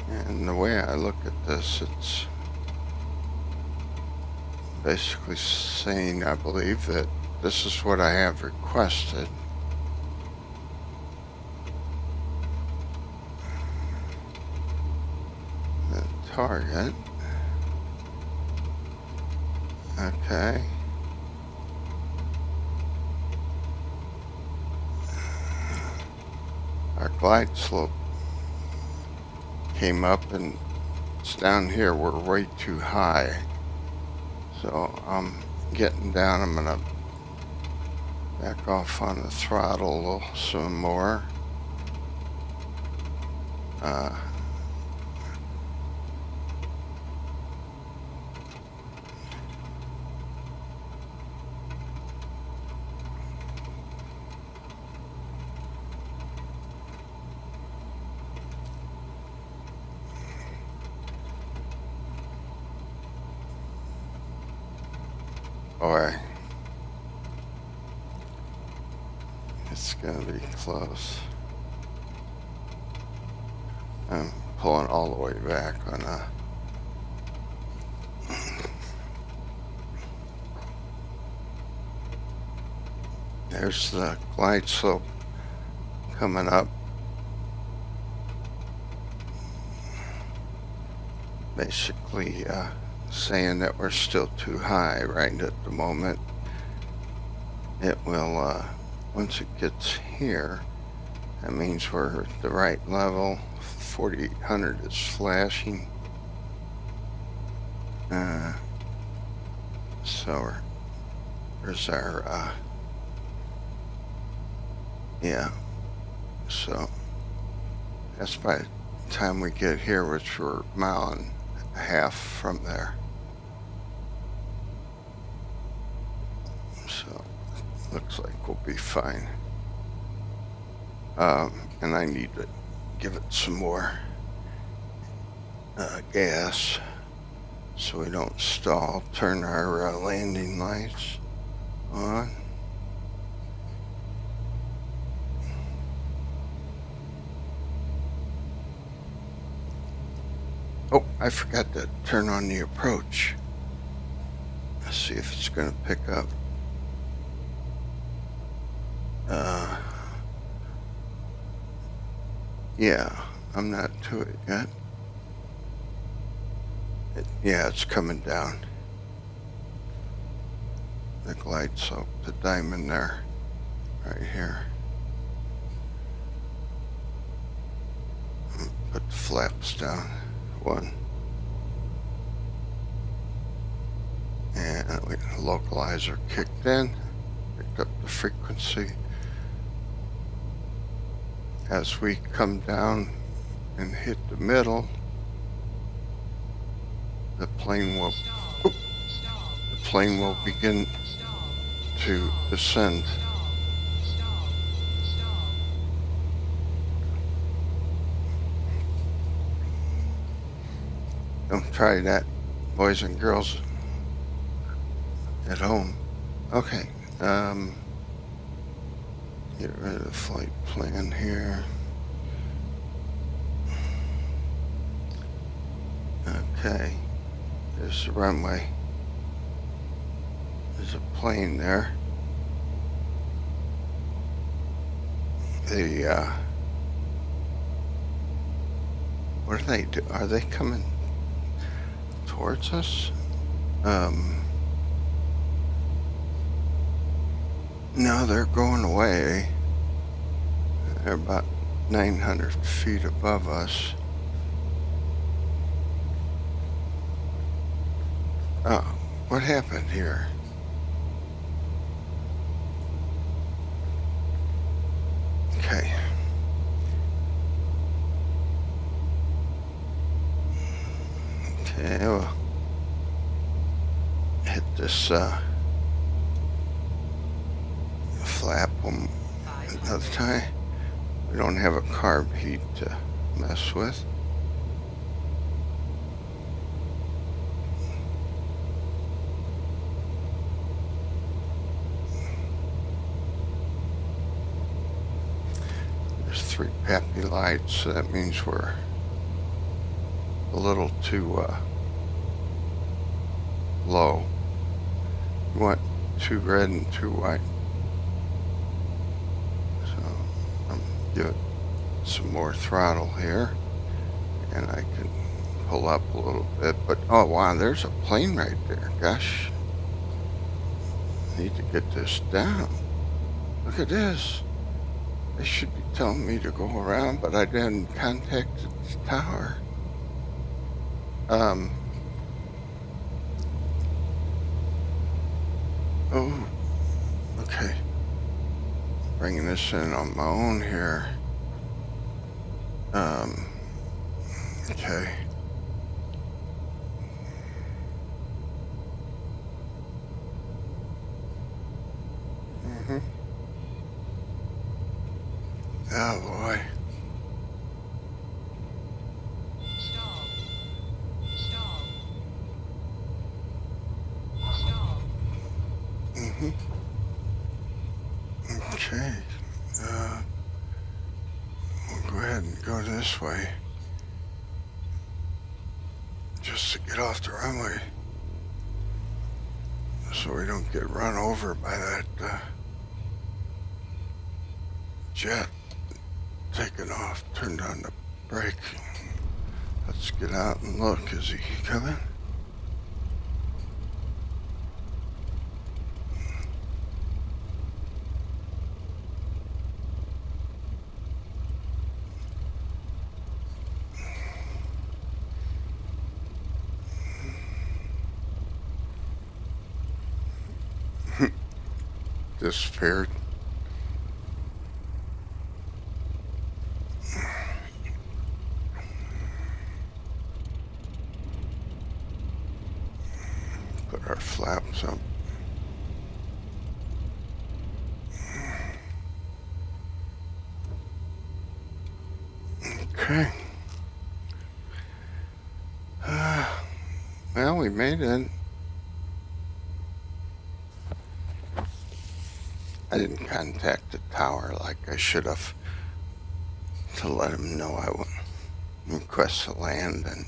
and the way I look at this, it's basically saying, I believe, that this is what I have requested. The target. Okay. Our glide slope came up, and it's down here. We're way too high. So I'm getting down. I'm gonna back off on the throttle some more. Boy, it's gonna be close. I'm pulling all the way back on there's the glide slope coming up. Basically saying that we're still too high right at the moment. It will, once it gets here, that means we're at the right level. 4800 is flashing. So there's our, yeah. So that's by the time we get here, which we're a mile and a half from there. So looks like we'll be fine. And I need to give it some more gas so we don't stall. Turn our landing lights on. Oh, I forgot to turn on the approach. Let's see if it's going to pick up. Yeah, I'm not to it yet. Yeah, it's coming down. The glide slope, the diamond there, right here. Put the flaps down. One. And the localizer kicked in, picked up the frequency. As we come down and hit the middle, the plane will begin to descend. Don't try that, boys and girls at home. Okay, get rid of the flight plan here. Okay, there's the runway. There's a plane there. What do they do? Are they coming towards us? No, they're going away. They're about 900 feet above us. Oh, what happened here? Okay. Okay, we'll hit this flap another time. We don't have a carb heat to mess with. There's 3 PAPI lights, so that means we're a little too low. We want 2 red and 2 white. So I'm gonna give it some more throttle here, and I can pull up a little bit. But oh wow, there's a plane right there. Gosh, I need to get this down. Look at this. They should be telling me to go around, but I didn't contact the tower. Oh, okay. Bringing this in on my own here. Okay. Oh boy. Okay. We'll go ahead and go this way. just to get off the runway so we don't get run over by that jet taking off. Turned on the brake. Let's get out and look. Is he coming? Disappeared. Put our flaps up. Okay. Well, we made it. I didn't contact the tower like I should have to let them know I would request to land, and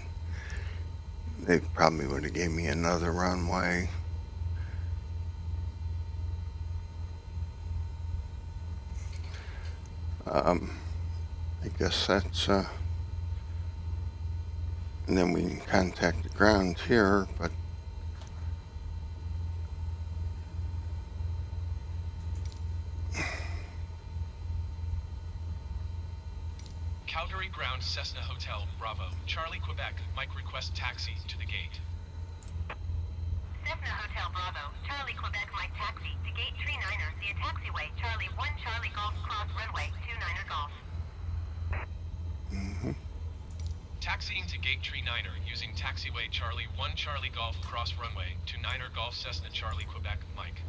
they probably would have gave me another runway. I guess that's, and then we can contact the ground here, but Calgary Ground, Cessna Hotel, Bravo, Charlie, Quebec. Mike request taxi to the gate. Cessna Hotel, Bravo, Charlie, Quebec. Mike taxi to gate 39er via taxiway Charlie 1 Charlie Golf cross runway 29er Golf. Taxiing to gate 39er using taxiway Charlie 1 Charlie Golf cross runway 29er Golf Cessna Charlie, Quebec. Mike.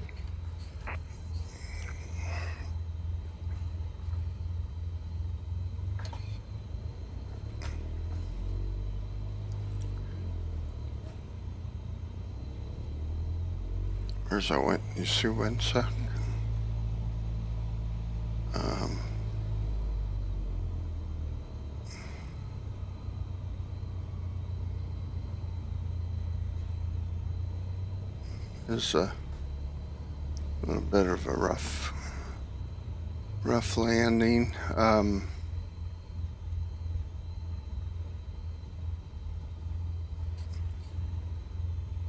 where's that went? You see Winsuck? It's a little bit of a rough landing.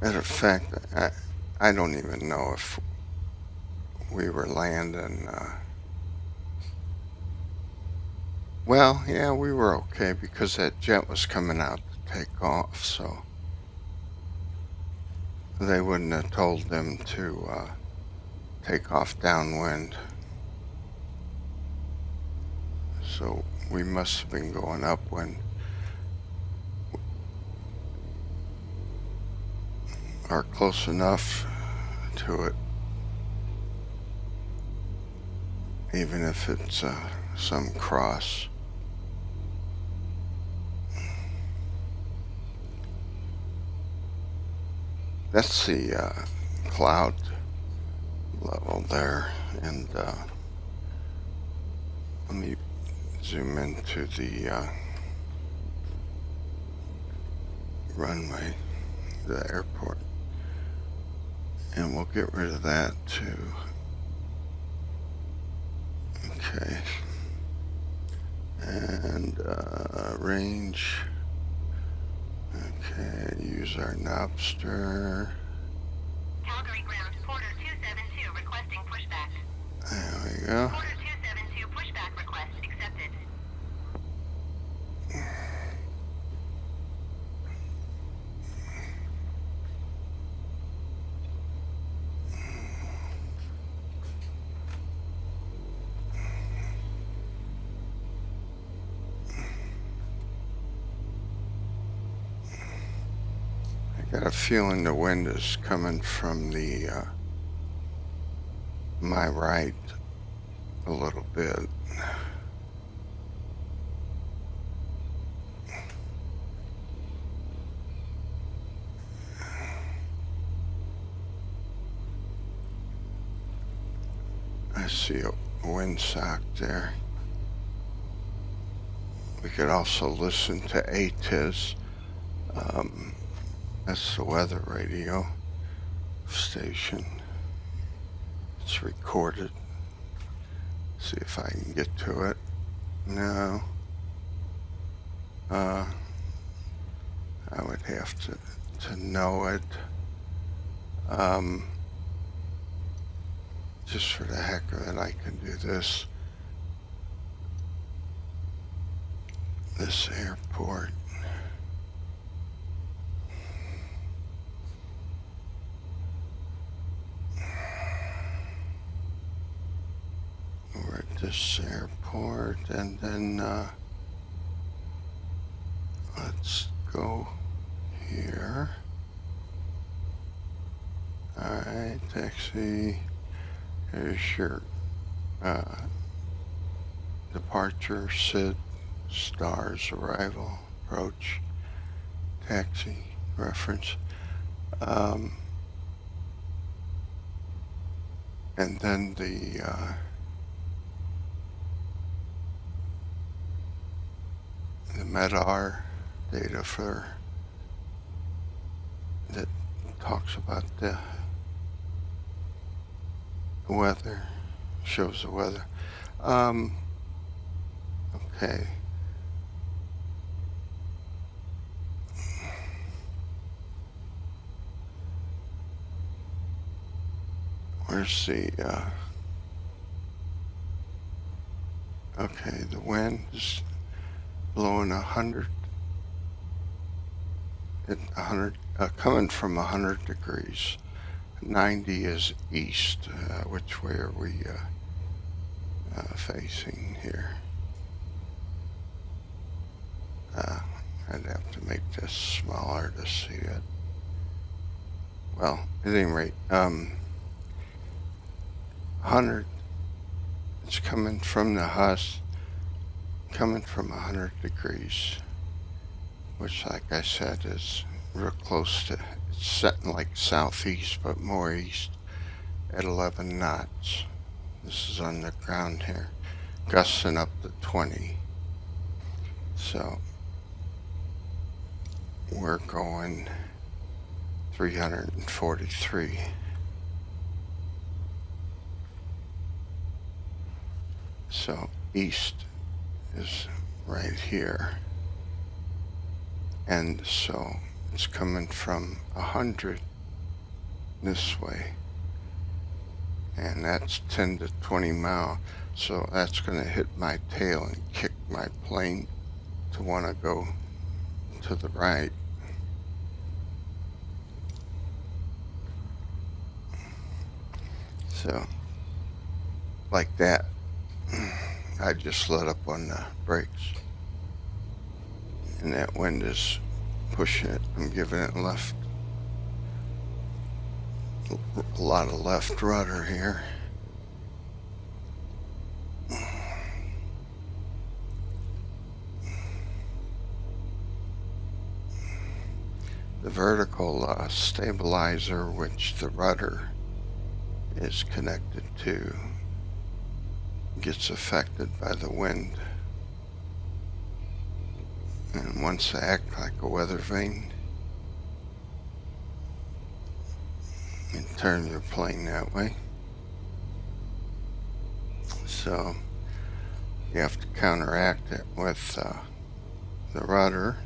Matter of fact, I don't even know if we were landing. Well, yeah, we were okay because that jet was coming out to take off, so they wouldn't have told them to take off downwind. So we must have been going upwind. Or close enough to it, even if it's some cross. That's the cloud level there, and let me zoom into the runway, the airport, and we'll get rid of that too. Okay, and range. Okay, use our Knobster. Calgary Ground, Porter 272 requesting pushback. There we go. Porter 272 pushback request accepted. I got a feeling the wind is coming from the my right a little bit. I see a windsock there. We could also listen to ATIS. That's the weather radio station. It's recorded. See if I can get to it. No. I would have to know it. Just for the heck of it, I can do this. This airport. We're at this airport, and then let's go here. Alright, taxi. Here's your departure, SID, stars, arrival, approach, taxi, reference. And then the MEDAR data for that talks about the weather, shows the weather. Okay. Where's the, okay, the wind is blowing 100, coming from 100 degrees. 90 is east. Which way are we facing here? I'd have to make this smaller to see it. Well, at any rate, 100, it's coming from the husk, coming from 100 degrees, which, like I said, is real close to, it's setting like southeast, but more east at 11 knots. This is on the ground here, gusting up to 20. So we're going 343. So east is right here. And so it's coming from 100 this way. And that's 10 to 20 miles. So that's going to hit my tail and kick my plane to want to go to the right. So, like that, I just let up on the brakes. And that wind is pushing it. I'm giving it left. A lot of left rudder here. The vertical stabilizer, which the rudder is connected to, gets affected by the wind. And wants to act like a weather vane and turn your plane that way. So you have to counteract it with the rudder,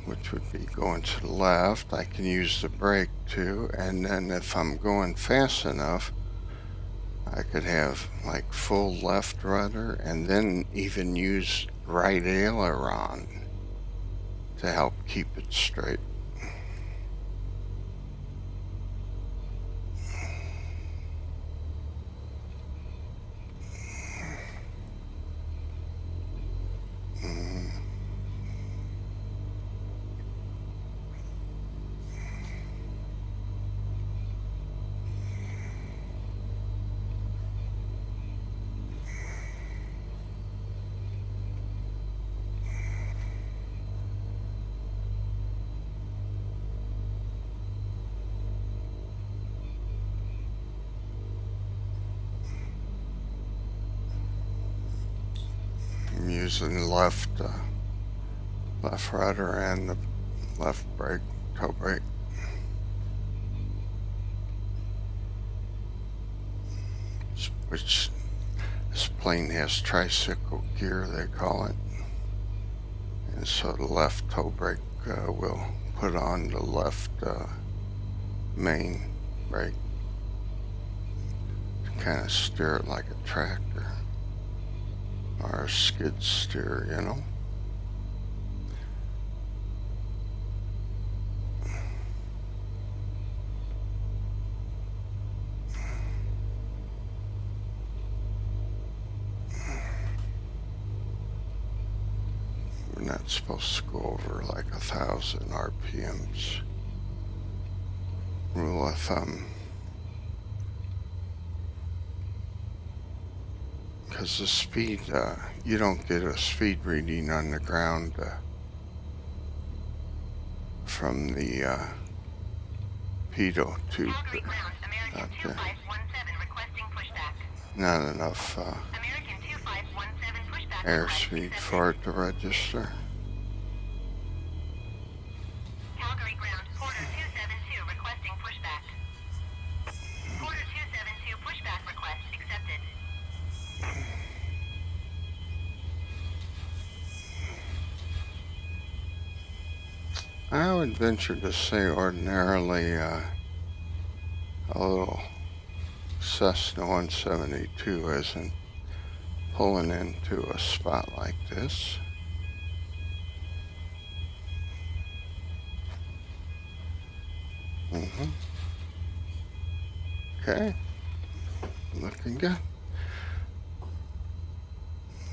which would be going to the left. I can use the brake too, and then if I'm going fast enough, I could have like full left rudder and then even use right aileron to help keep it straight. I'm using the left rudder and the left brake toe brake. Which this plane has tricycle gear, they call it. And so the left toe brake will put on the left main brake to kind of steer it like a tractor or a skid steer, you know. We're not supposed to go over like 1,000 RPMs. Rule of thumb. Because the speed, you don't get a speed reading on the ground from the pitot tube. Calgary ground, American 2517 requesting pushback. Not enough American 2517 pushback airspeed request for it to register. Calgary ground, Porter 272 requesting pushback. Porter 272 pushback request accepted. I would venture to say ordinarily a little Cessna 172 isn't pulling into a spot like this. Okay, looking good.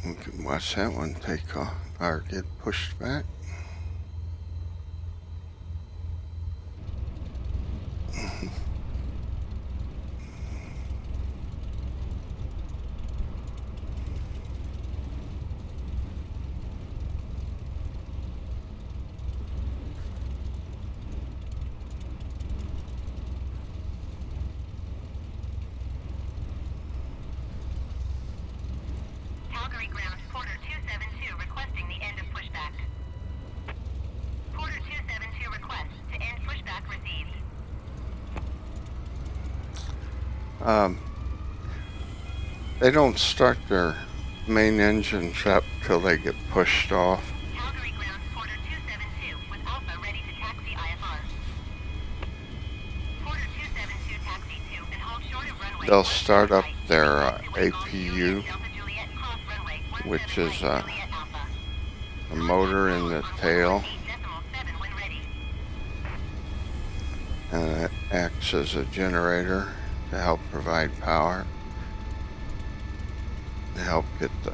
We can watch that one take off or get pushed back. Calgary ground, Porter 272 requesting the end of pushback. Porter 272 request to end pushback received. They don't start their main engines up till they get pushed off. Calgary ground, Porter 272 with Alpha ready to taxi IFR. Porter 272 taxi to and hold short of runway. They'll start up their APU, which is a motor in the tail, and it acts as a generator to help provide power, to help get the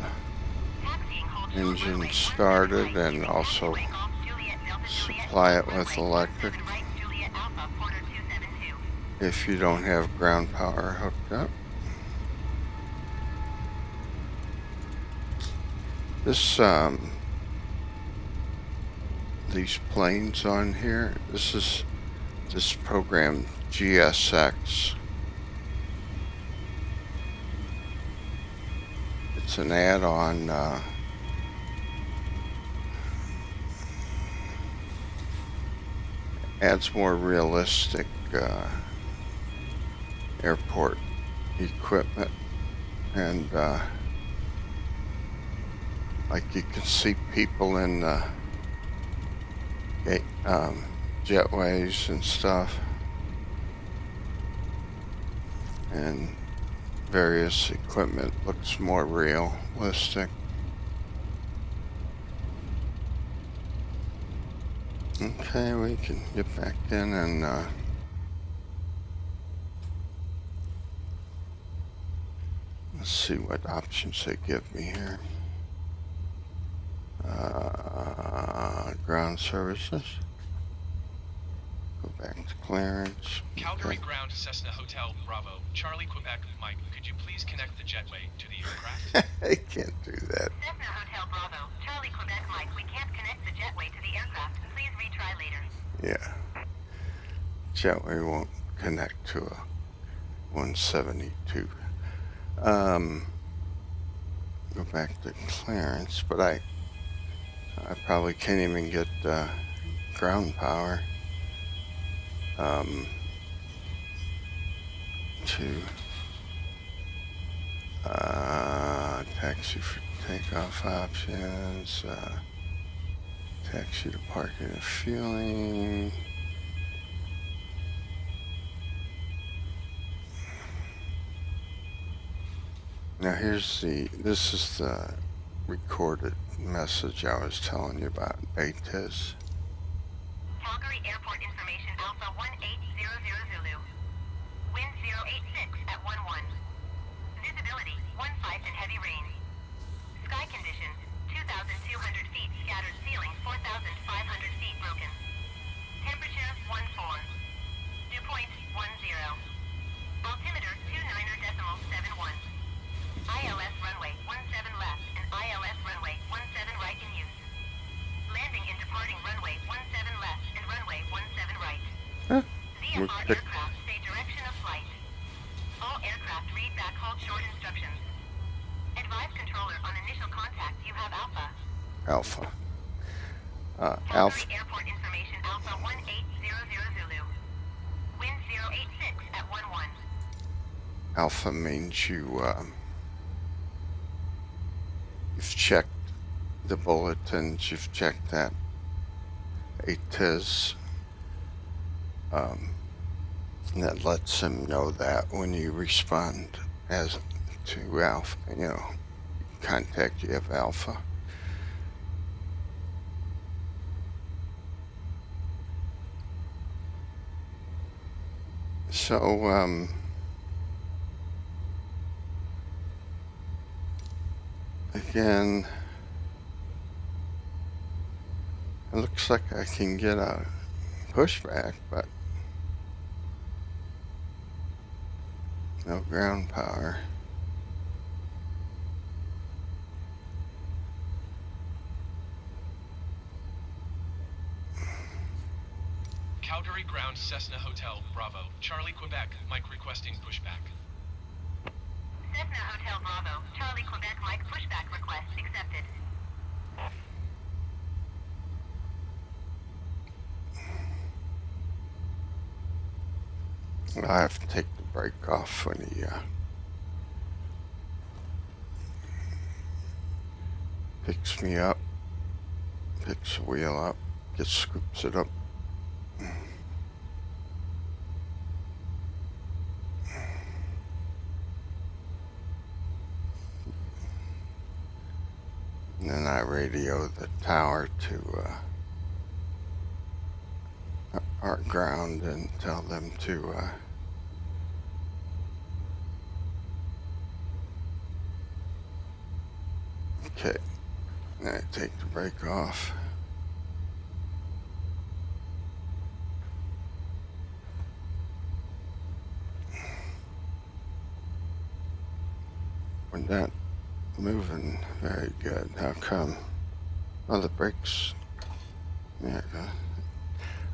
engine started and also supply it with electric if you don't have ground power hooked up. This these planes on here, this is this program GSX. It's an add-on adds more realistic airport equipment, and like you can see people in the jetways and stuff, and various equipment looks more realistic. Okay, we can get back in and let's see what options they give me here. Ground services. Go back to clearance. Calgary ground, Cessna Hotel Bravo, Charlie Quebec Mike. Could you please connect the jetway to the aircraft? I can't do that. Cessna Hotel Bravo, Charlie Quebec Mike. We can't connect the jetway to the aircraft. Please retry later. Yeah. Jetway won't connect to a 172. Go back to clearance, but I probably can't even get ground power. to taxi for takeoff options, taxi to parking and fueling. Now this is the recorded message I was telling you about, Ditz. Calgary Airport information Alpha 1800 Zulu. Wind 086 at 11. Visibility 15 and heavy rain. Sky conditions 2,200 feet scattered ceiling 4,500 feet broken. Temperature 14. Dew point 10. Altimeter 29.71. ILS runway 17 left and ILS runway 17 right in use. Landing and departing runway 17 left and runway 17 right. Huh? VFR aircraft say direction of flight. All aircraft read back hold short instructions. Advise controller on initial contact you have Alpha. Alpha. Calgary Alpha. Airport information Alpha 1800 Zulu. Wind 086 at 11. Alpha means you've checked the bulletins, you've checked that ATIS. That lets them know that when you respond as to Alpha, contact you have Alpha. So, again, it looks like I can get a pushback, but no ground power. Calgary ground Cessna Hotel, Bravo, Charlie, Quebec, Mike requesting pushback. Cessna Hotel Bravo, Charlie, Quebec, Mike pushback request accepted. I have to take the brake off when he picks me up, picks the wheel up, scoops it up. And then I radio the tower to our ground and tell them to okay. And I take the brake off. We're not moving very good. How come? Oh, the brakes. Yeah,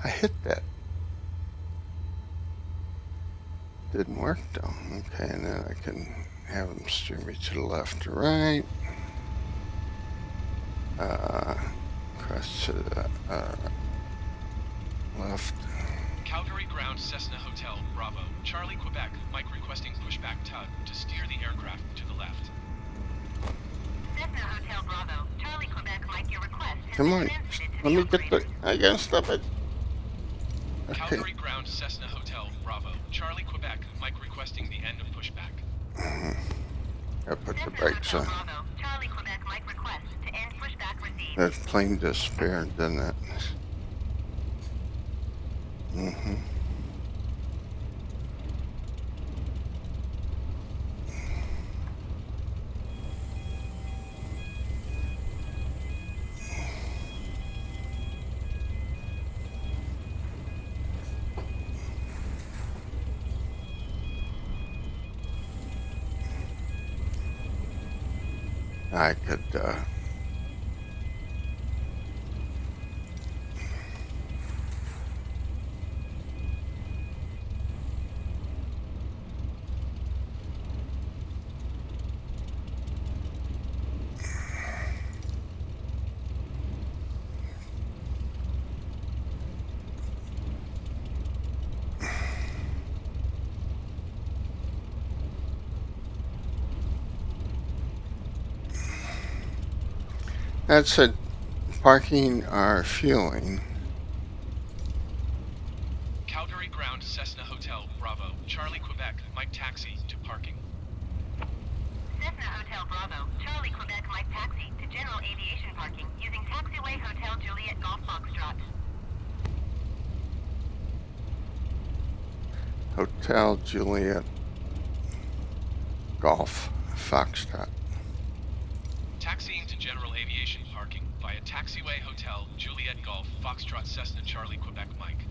I hit that. Didn't work though. Okay, and then I can have them steer me to the left or right. Cross to the left. Calgary ground Cessna Hotel, Bravo, Charlie, Quebec, Mike requesting pushback tug to steer the aircraft to the left. Cessna Hotel Bravo, Charlie, Quebec, Mike, your request has Come been on. transmitted to Let me the get the. I gotta stop it. Okay. Calgary ground Cessna Hotel, Bravo, Charlie, Quebec, Mike requesting the end of pushback. I put the Cessna brakes Hotel on. Bravo, Charlie, Quebec, Mike request to end pushback received. That plane disappeared, didn't it? Mm-hmm. I could, That's it. Parking or fueling. Calgary ground Cessna Hotel, Bravo, Charlie, Quebec, Mike taxi to parking. Cessna Hotel Bravo, Charlie, Quebec, Mike taxi to general aviation parking using taxiway Hotel Juliet Golf Foxtrot. Hotel Juliet Golf Foxtrot. Taxiing to general aviation parking via taxiway Hotel Juliet Golf Foxtrot Cessna Charlie, Quebec, Mike.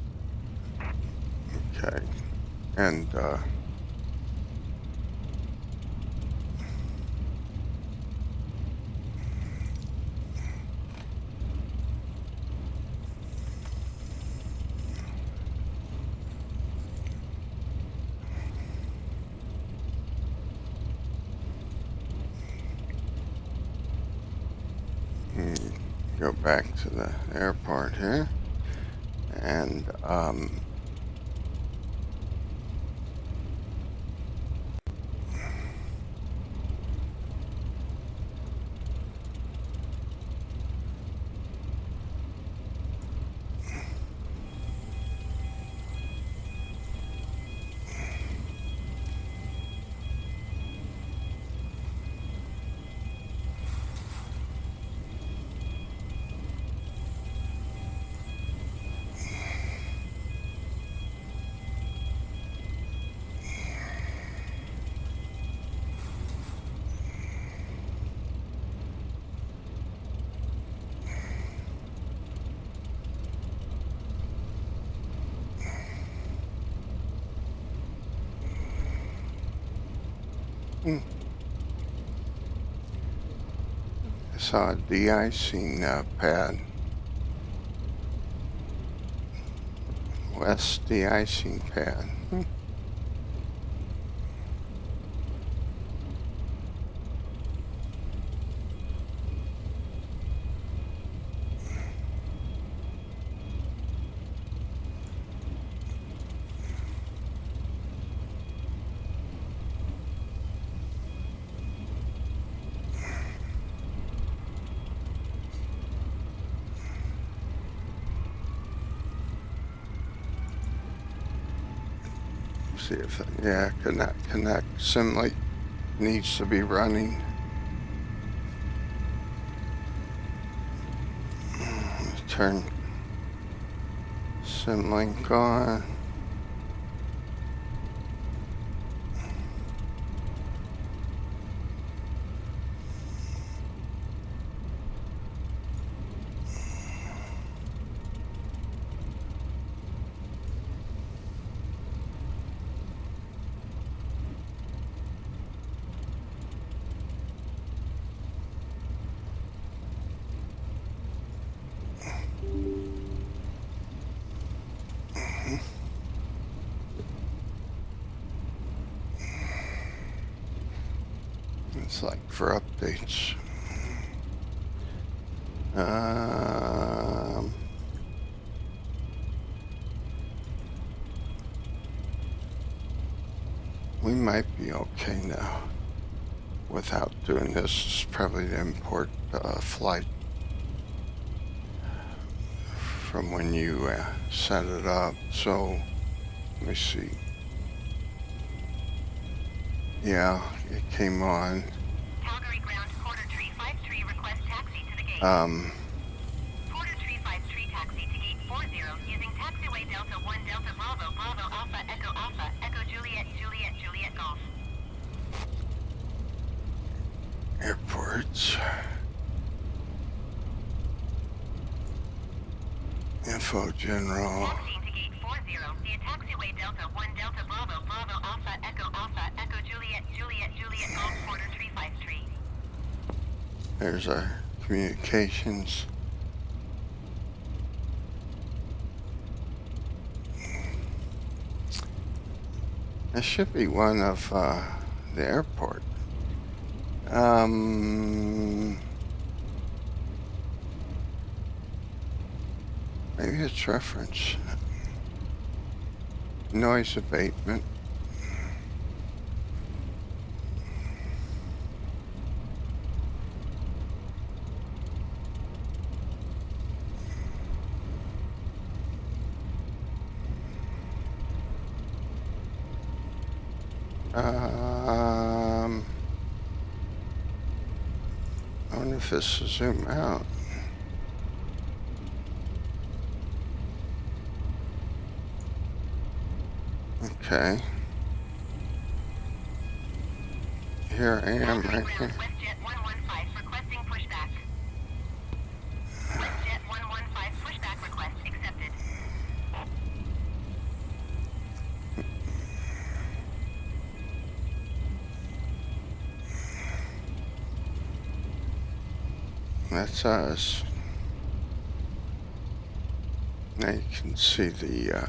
Okay. And go back to the airport here. And I saw a de-icing pad. West de-icing pad. See if, yeah, connect. Simlink needs to be running. Turn Simlink on. It's like for updates. We might be okay now without doing this. It's probably the import flight from when you set it up. So let me see. Yeah, it came on. Calgary ground Porter Tree 53 request taxi to the gate. Porter Tree 53 taxi to gate 40 using taxiway Delta 1 Delta Bravo Bravo Alpha Echo Juliet Juliet Juliet Golf. Airports. Info General. Taxiing to gate 40 via taxiway Delta 1 Delta Bravo Bravo Alpha Echo Juliet Juliet Juliet Golf Porter Tree 53. There's our communications. This should be one of the airport. Maybe it's reference. Noise abatement. I wonder if this will zoom out. Okay. Here I am, Calgary right here. ground, WestJet 115 requesting pushback. WestJet 115 pushback request accepted. That's us. Now you can see the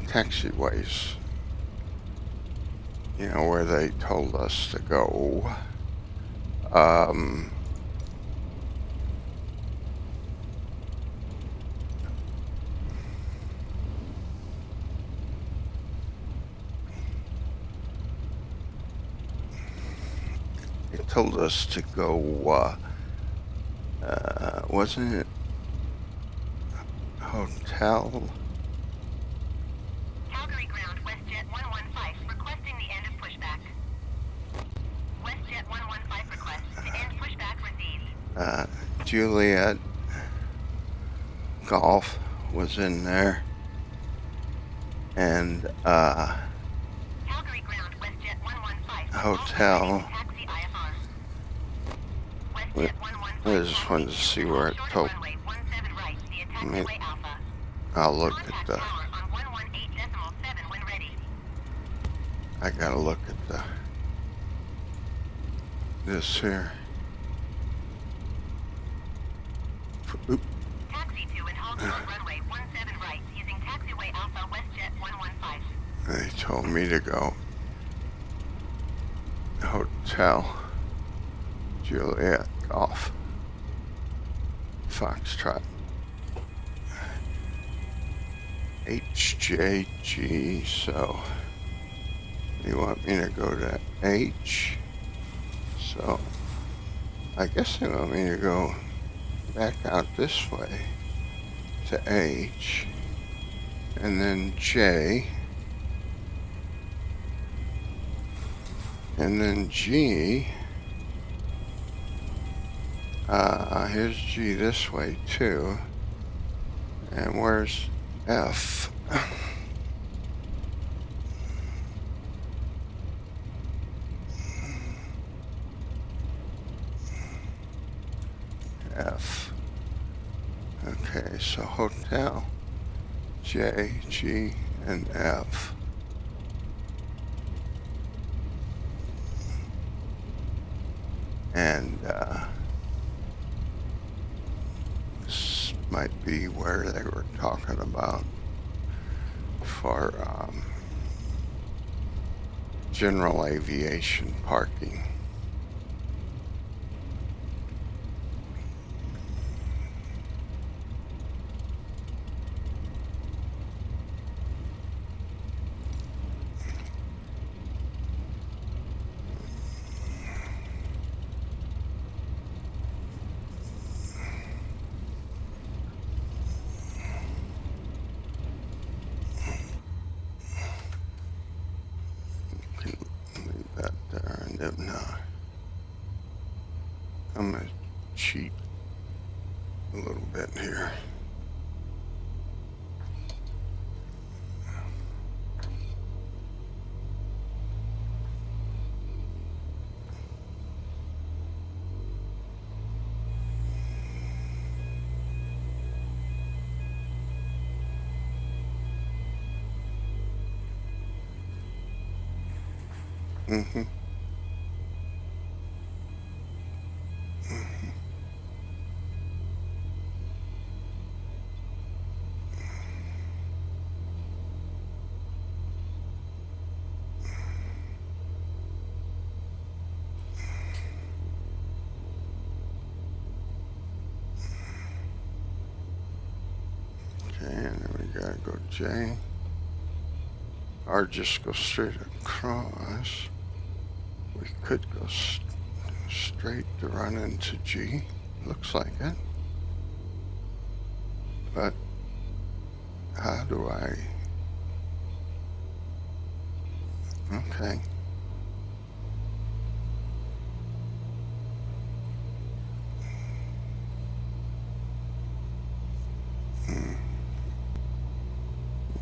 taxiways, you know, where they told us to go. It told us to go, wasn't it hotel? Calgary ground, WestJet 115 requesting the end of pushback. WestJet 115 request to end pushback received. Juliet Golf was in there, and Calgary ground, WestJet 115 hotel. taxi IFR. We WestJet 115 just wanted to see where it told. runway 17 right via taxiway Alpha. I'll look at Contact the. tower on 118.7 when ready. I gotta look at this here. Oop. Taxi to and halt on runway 17 right using taxiway Alpha WestJet 115. They told me to go hotel Juliet Golf Foxtrot HJG. So you want me to go to H? So I guess they want me to go back out this way to H, and then J, and then G. Here's G this way too. And where's F? F. Okay, so hotel, J, G, and F. And this might be where they were talking about for general aviation parking. Leave that there, and if not, I'm gonna cheat a little bit here. Mm-hmm. Okay, and then we gotta go J, or just go straight across. We could go straight to run into G. Looks like it. But How do I? Okay.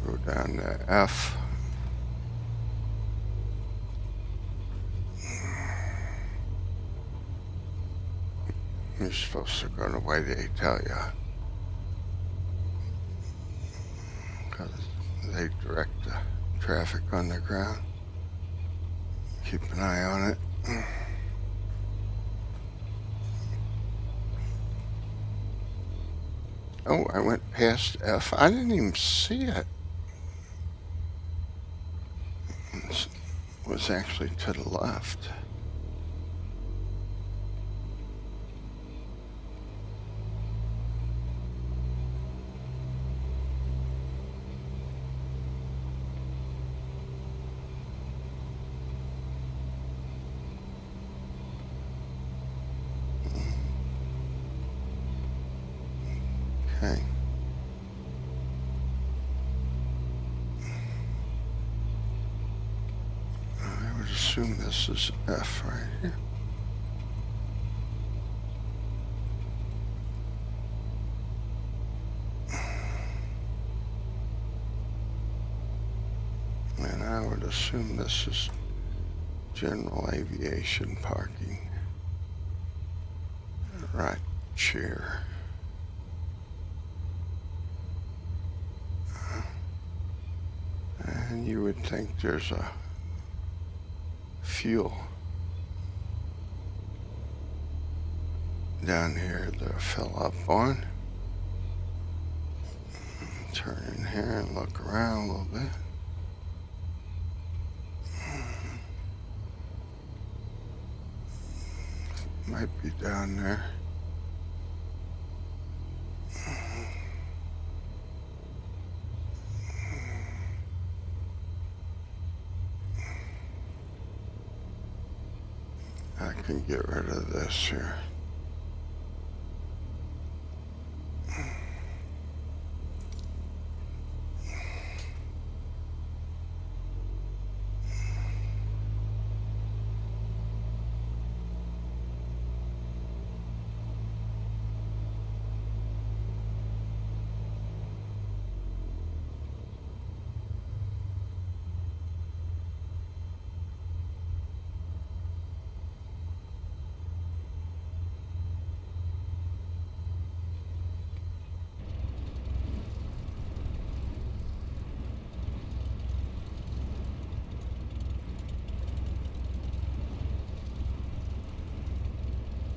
Go down to F. You're supposed to go the way they tell you, because they direct the traffic on the ground. Keep an eye on it. Oh, I went past F. I didn't even see it. It was actually to the left. Okay. I would assume this is F right here. And I would assume this is general aviation parking. Right chair. And you would think there's a fuel down here to fill up on. Turn in here and look around a little bit. Might be down there. I can get rid of this here.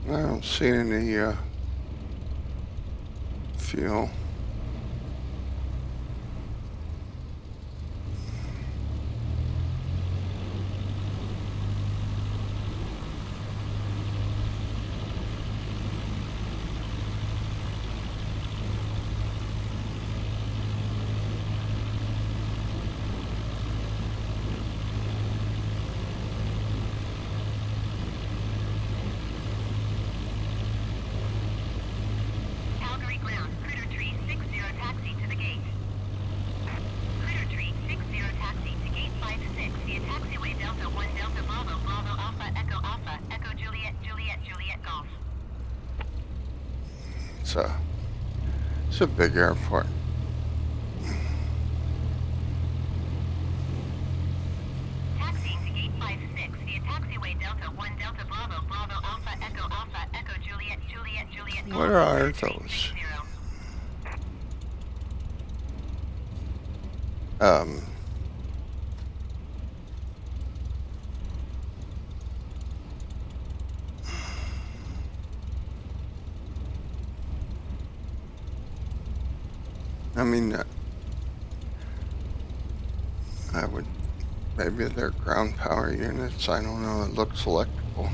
I don't see any fuel. Calgary ground, Critter Tree 60 taxi to the gate. Critter Tree 60 taxi to gate 56 via taxiway Delta 1 Delta Bravo Bravo Alpha Echo Juliet Juliet Juliet Golf. It's a big airport. Taxiing to gate 56 via taxiway Delta 1 Delta Bravo Bravo Alpha Echo Juliet Juliet Juliet Golf. Where are Critter Tree those? 60. I mean, I would, maybe they're ground power units. I don't know. It looks electrical.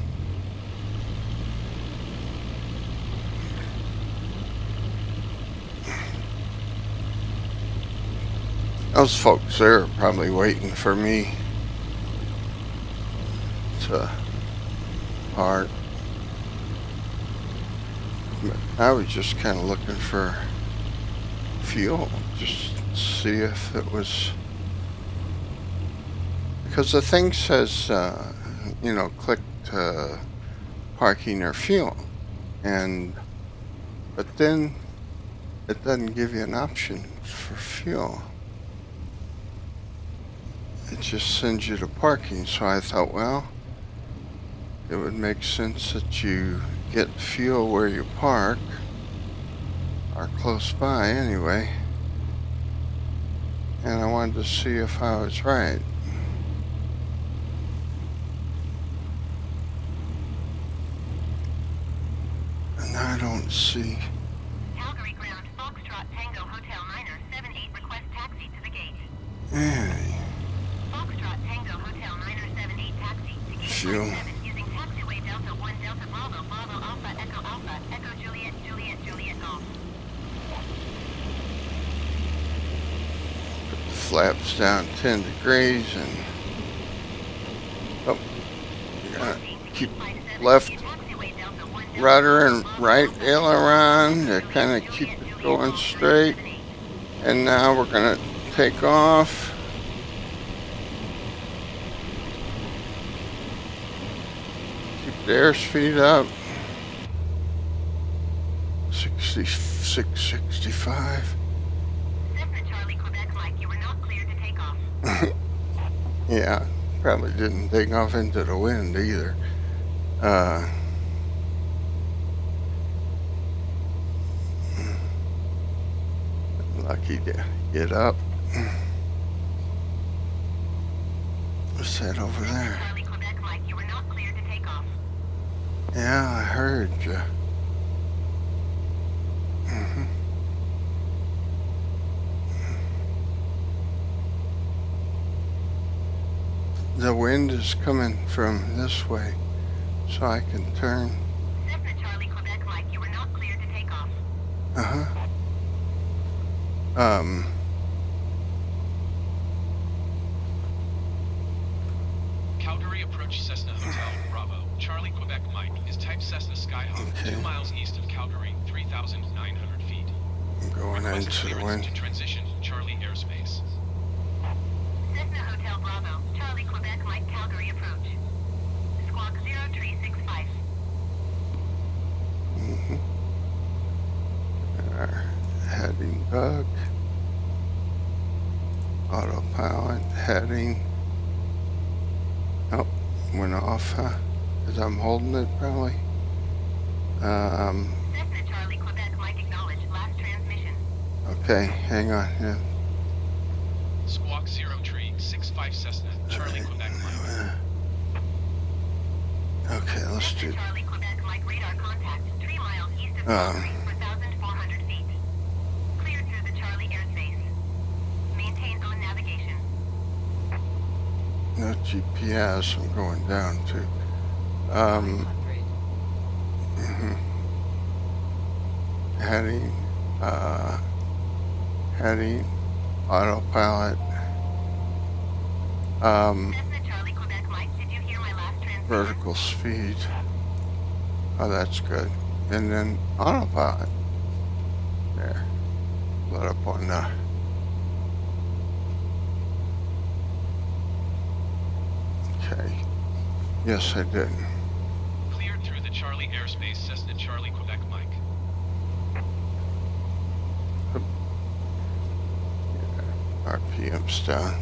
Those folks there are probably waiting for me to park. I was just kind of looking for fuel, just see if it was, because the thing says, you know, click to parking or fuel, but then it doesn't give you an option for fuel. It just sends you to parking. So I thought, well, it would make sense that you get fuel where you park or close by anyway. And I wanted to see if I was right. And I don't see. Calgary ground, Foxtrot Tango Hotel Niner 78 request taxi to the gate. Any Foxtrot Tango Hotel Niner 78 taxi to gate fuel. 57 using taxiway Delta 1 Delta Bravo Bravo Alpha Echo Juliet Juliet Juliet Golf. Put the flaps down 10 degrees and oh, you gotta keep left rudder and right aileron to kind of keep it going straight. And now we're gonna take off. Keep the airspeed up. 66, 65. Cessna Charlie Quebec Mike, you were not cleared to take off. Yeah, probably didn't take off into the wind either. Lucky to get up. What's that over there? Charlie Quebec Mike, you were not cleared to take off. Yeah, I heard you. The wind is coming from this way, so I can turn. Cessna Charlie Quebec Mike, you were not cleared to take off. Calgary approach Cessna Hotel Bravo Charlie Quebec Mike is type Cessna Skyhawk, Okay. 2 miles east of Calgary, 3,900 feet. I'm going Request into the clearance wind. to transition Charlie airspace. Cessna Hotel Bravo, Charlie Quebec Mike Calgary approach. Squawk 0365. Our heading bug. Autopilot heading. Oh, went off, huh? Because I'm holding it probably. Cessna Charlie Quebec Mike acknowledged last transmission. Okay, hang on. Yeah. Squawk 0365 Cessna Charlie Quebec Mike. Okay, let's Cessna do. Charlie Quebec Mike radar contact 3 miles east of Calgary, 4,400 feet. Cleared through the Charlie airspace. Maintain on navigation. No GPS. I'm going down to. Heading. Heading. Autopilot. Cessna Charlie Quebec Mike, did you hear my last transmission? Vertical speed. Oh, that's good. And then autopilot. There. Let up on the. Okay. Yes, I did. Cleared through the Charlie airspace Cessna Charlie Quebec Mike. RPM's down.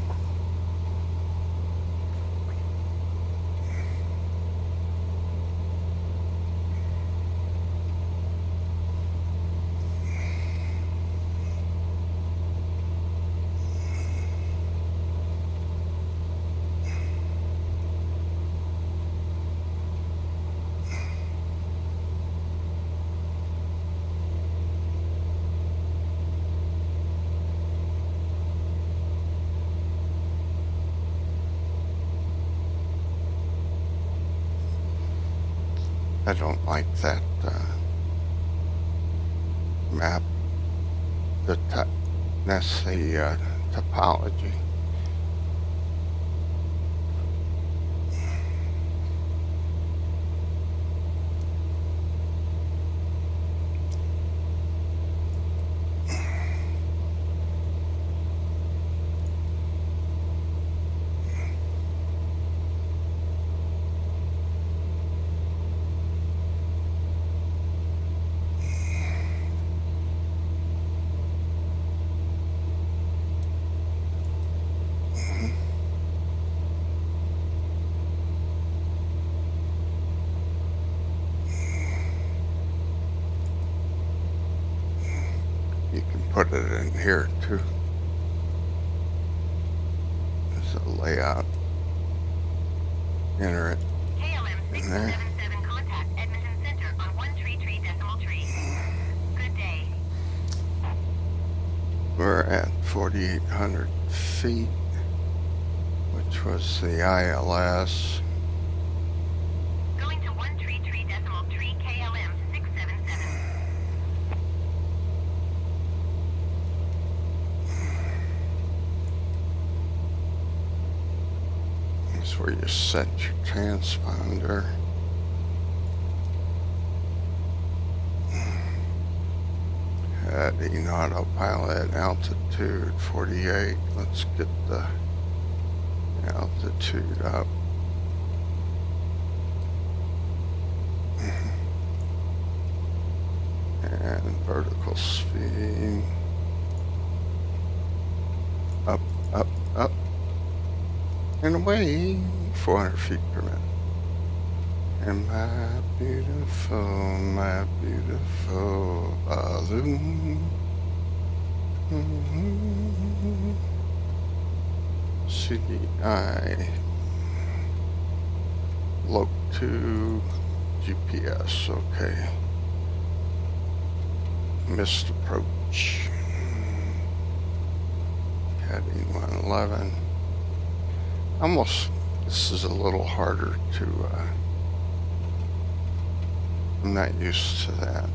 I don't like that map. That's the topology. You can put it in here too. There's a layout. Enter it KLM in there. 677 contact Edmonton Center on 133.3. Good day. We're at 4,800 feet, which was the ILS. Going to 133.3 KLM 677. That's where you set your transponder. Heading autopilot, altitude 48. Let's get the altitude up. And vertical speed. Up, up, up. And away. 400 feet per minute. And my beautiful balloon. CDI. Loc 2 GPS. Okay. Missed approach. Heading 111. Almost, this is a little harder to, I'm not used to that. I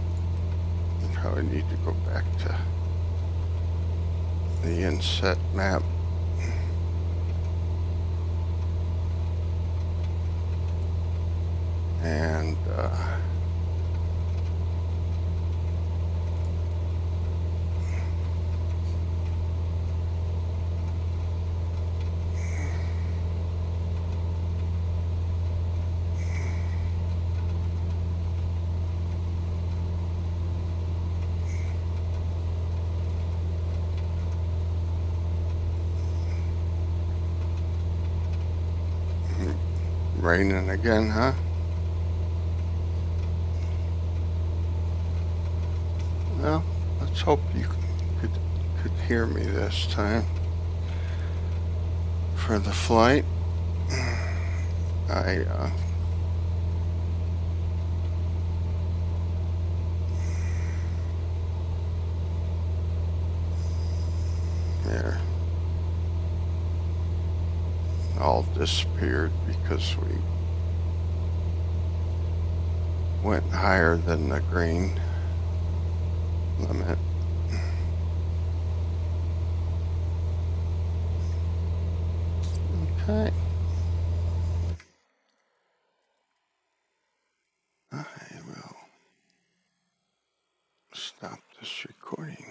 probably need to go back to the inset map. And, raining again, huh? Well, let's hope you could hear me this time. For the flight, I there, all disappeared because we went higher than the green limit. Okay. I will stop this recording.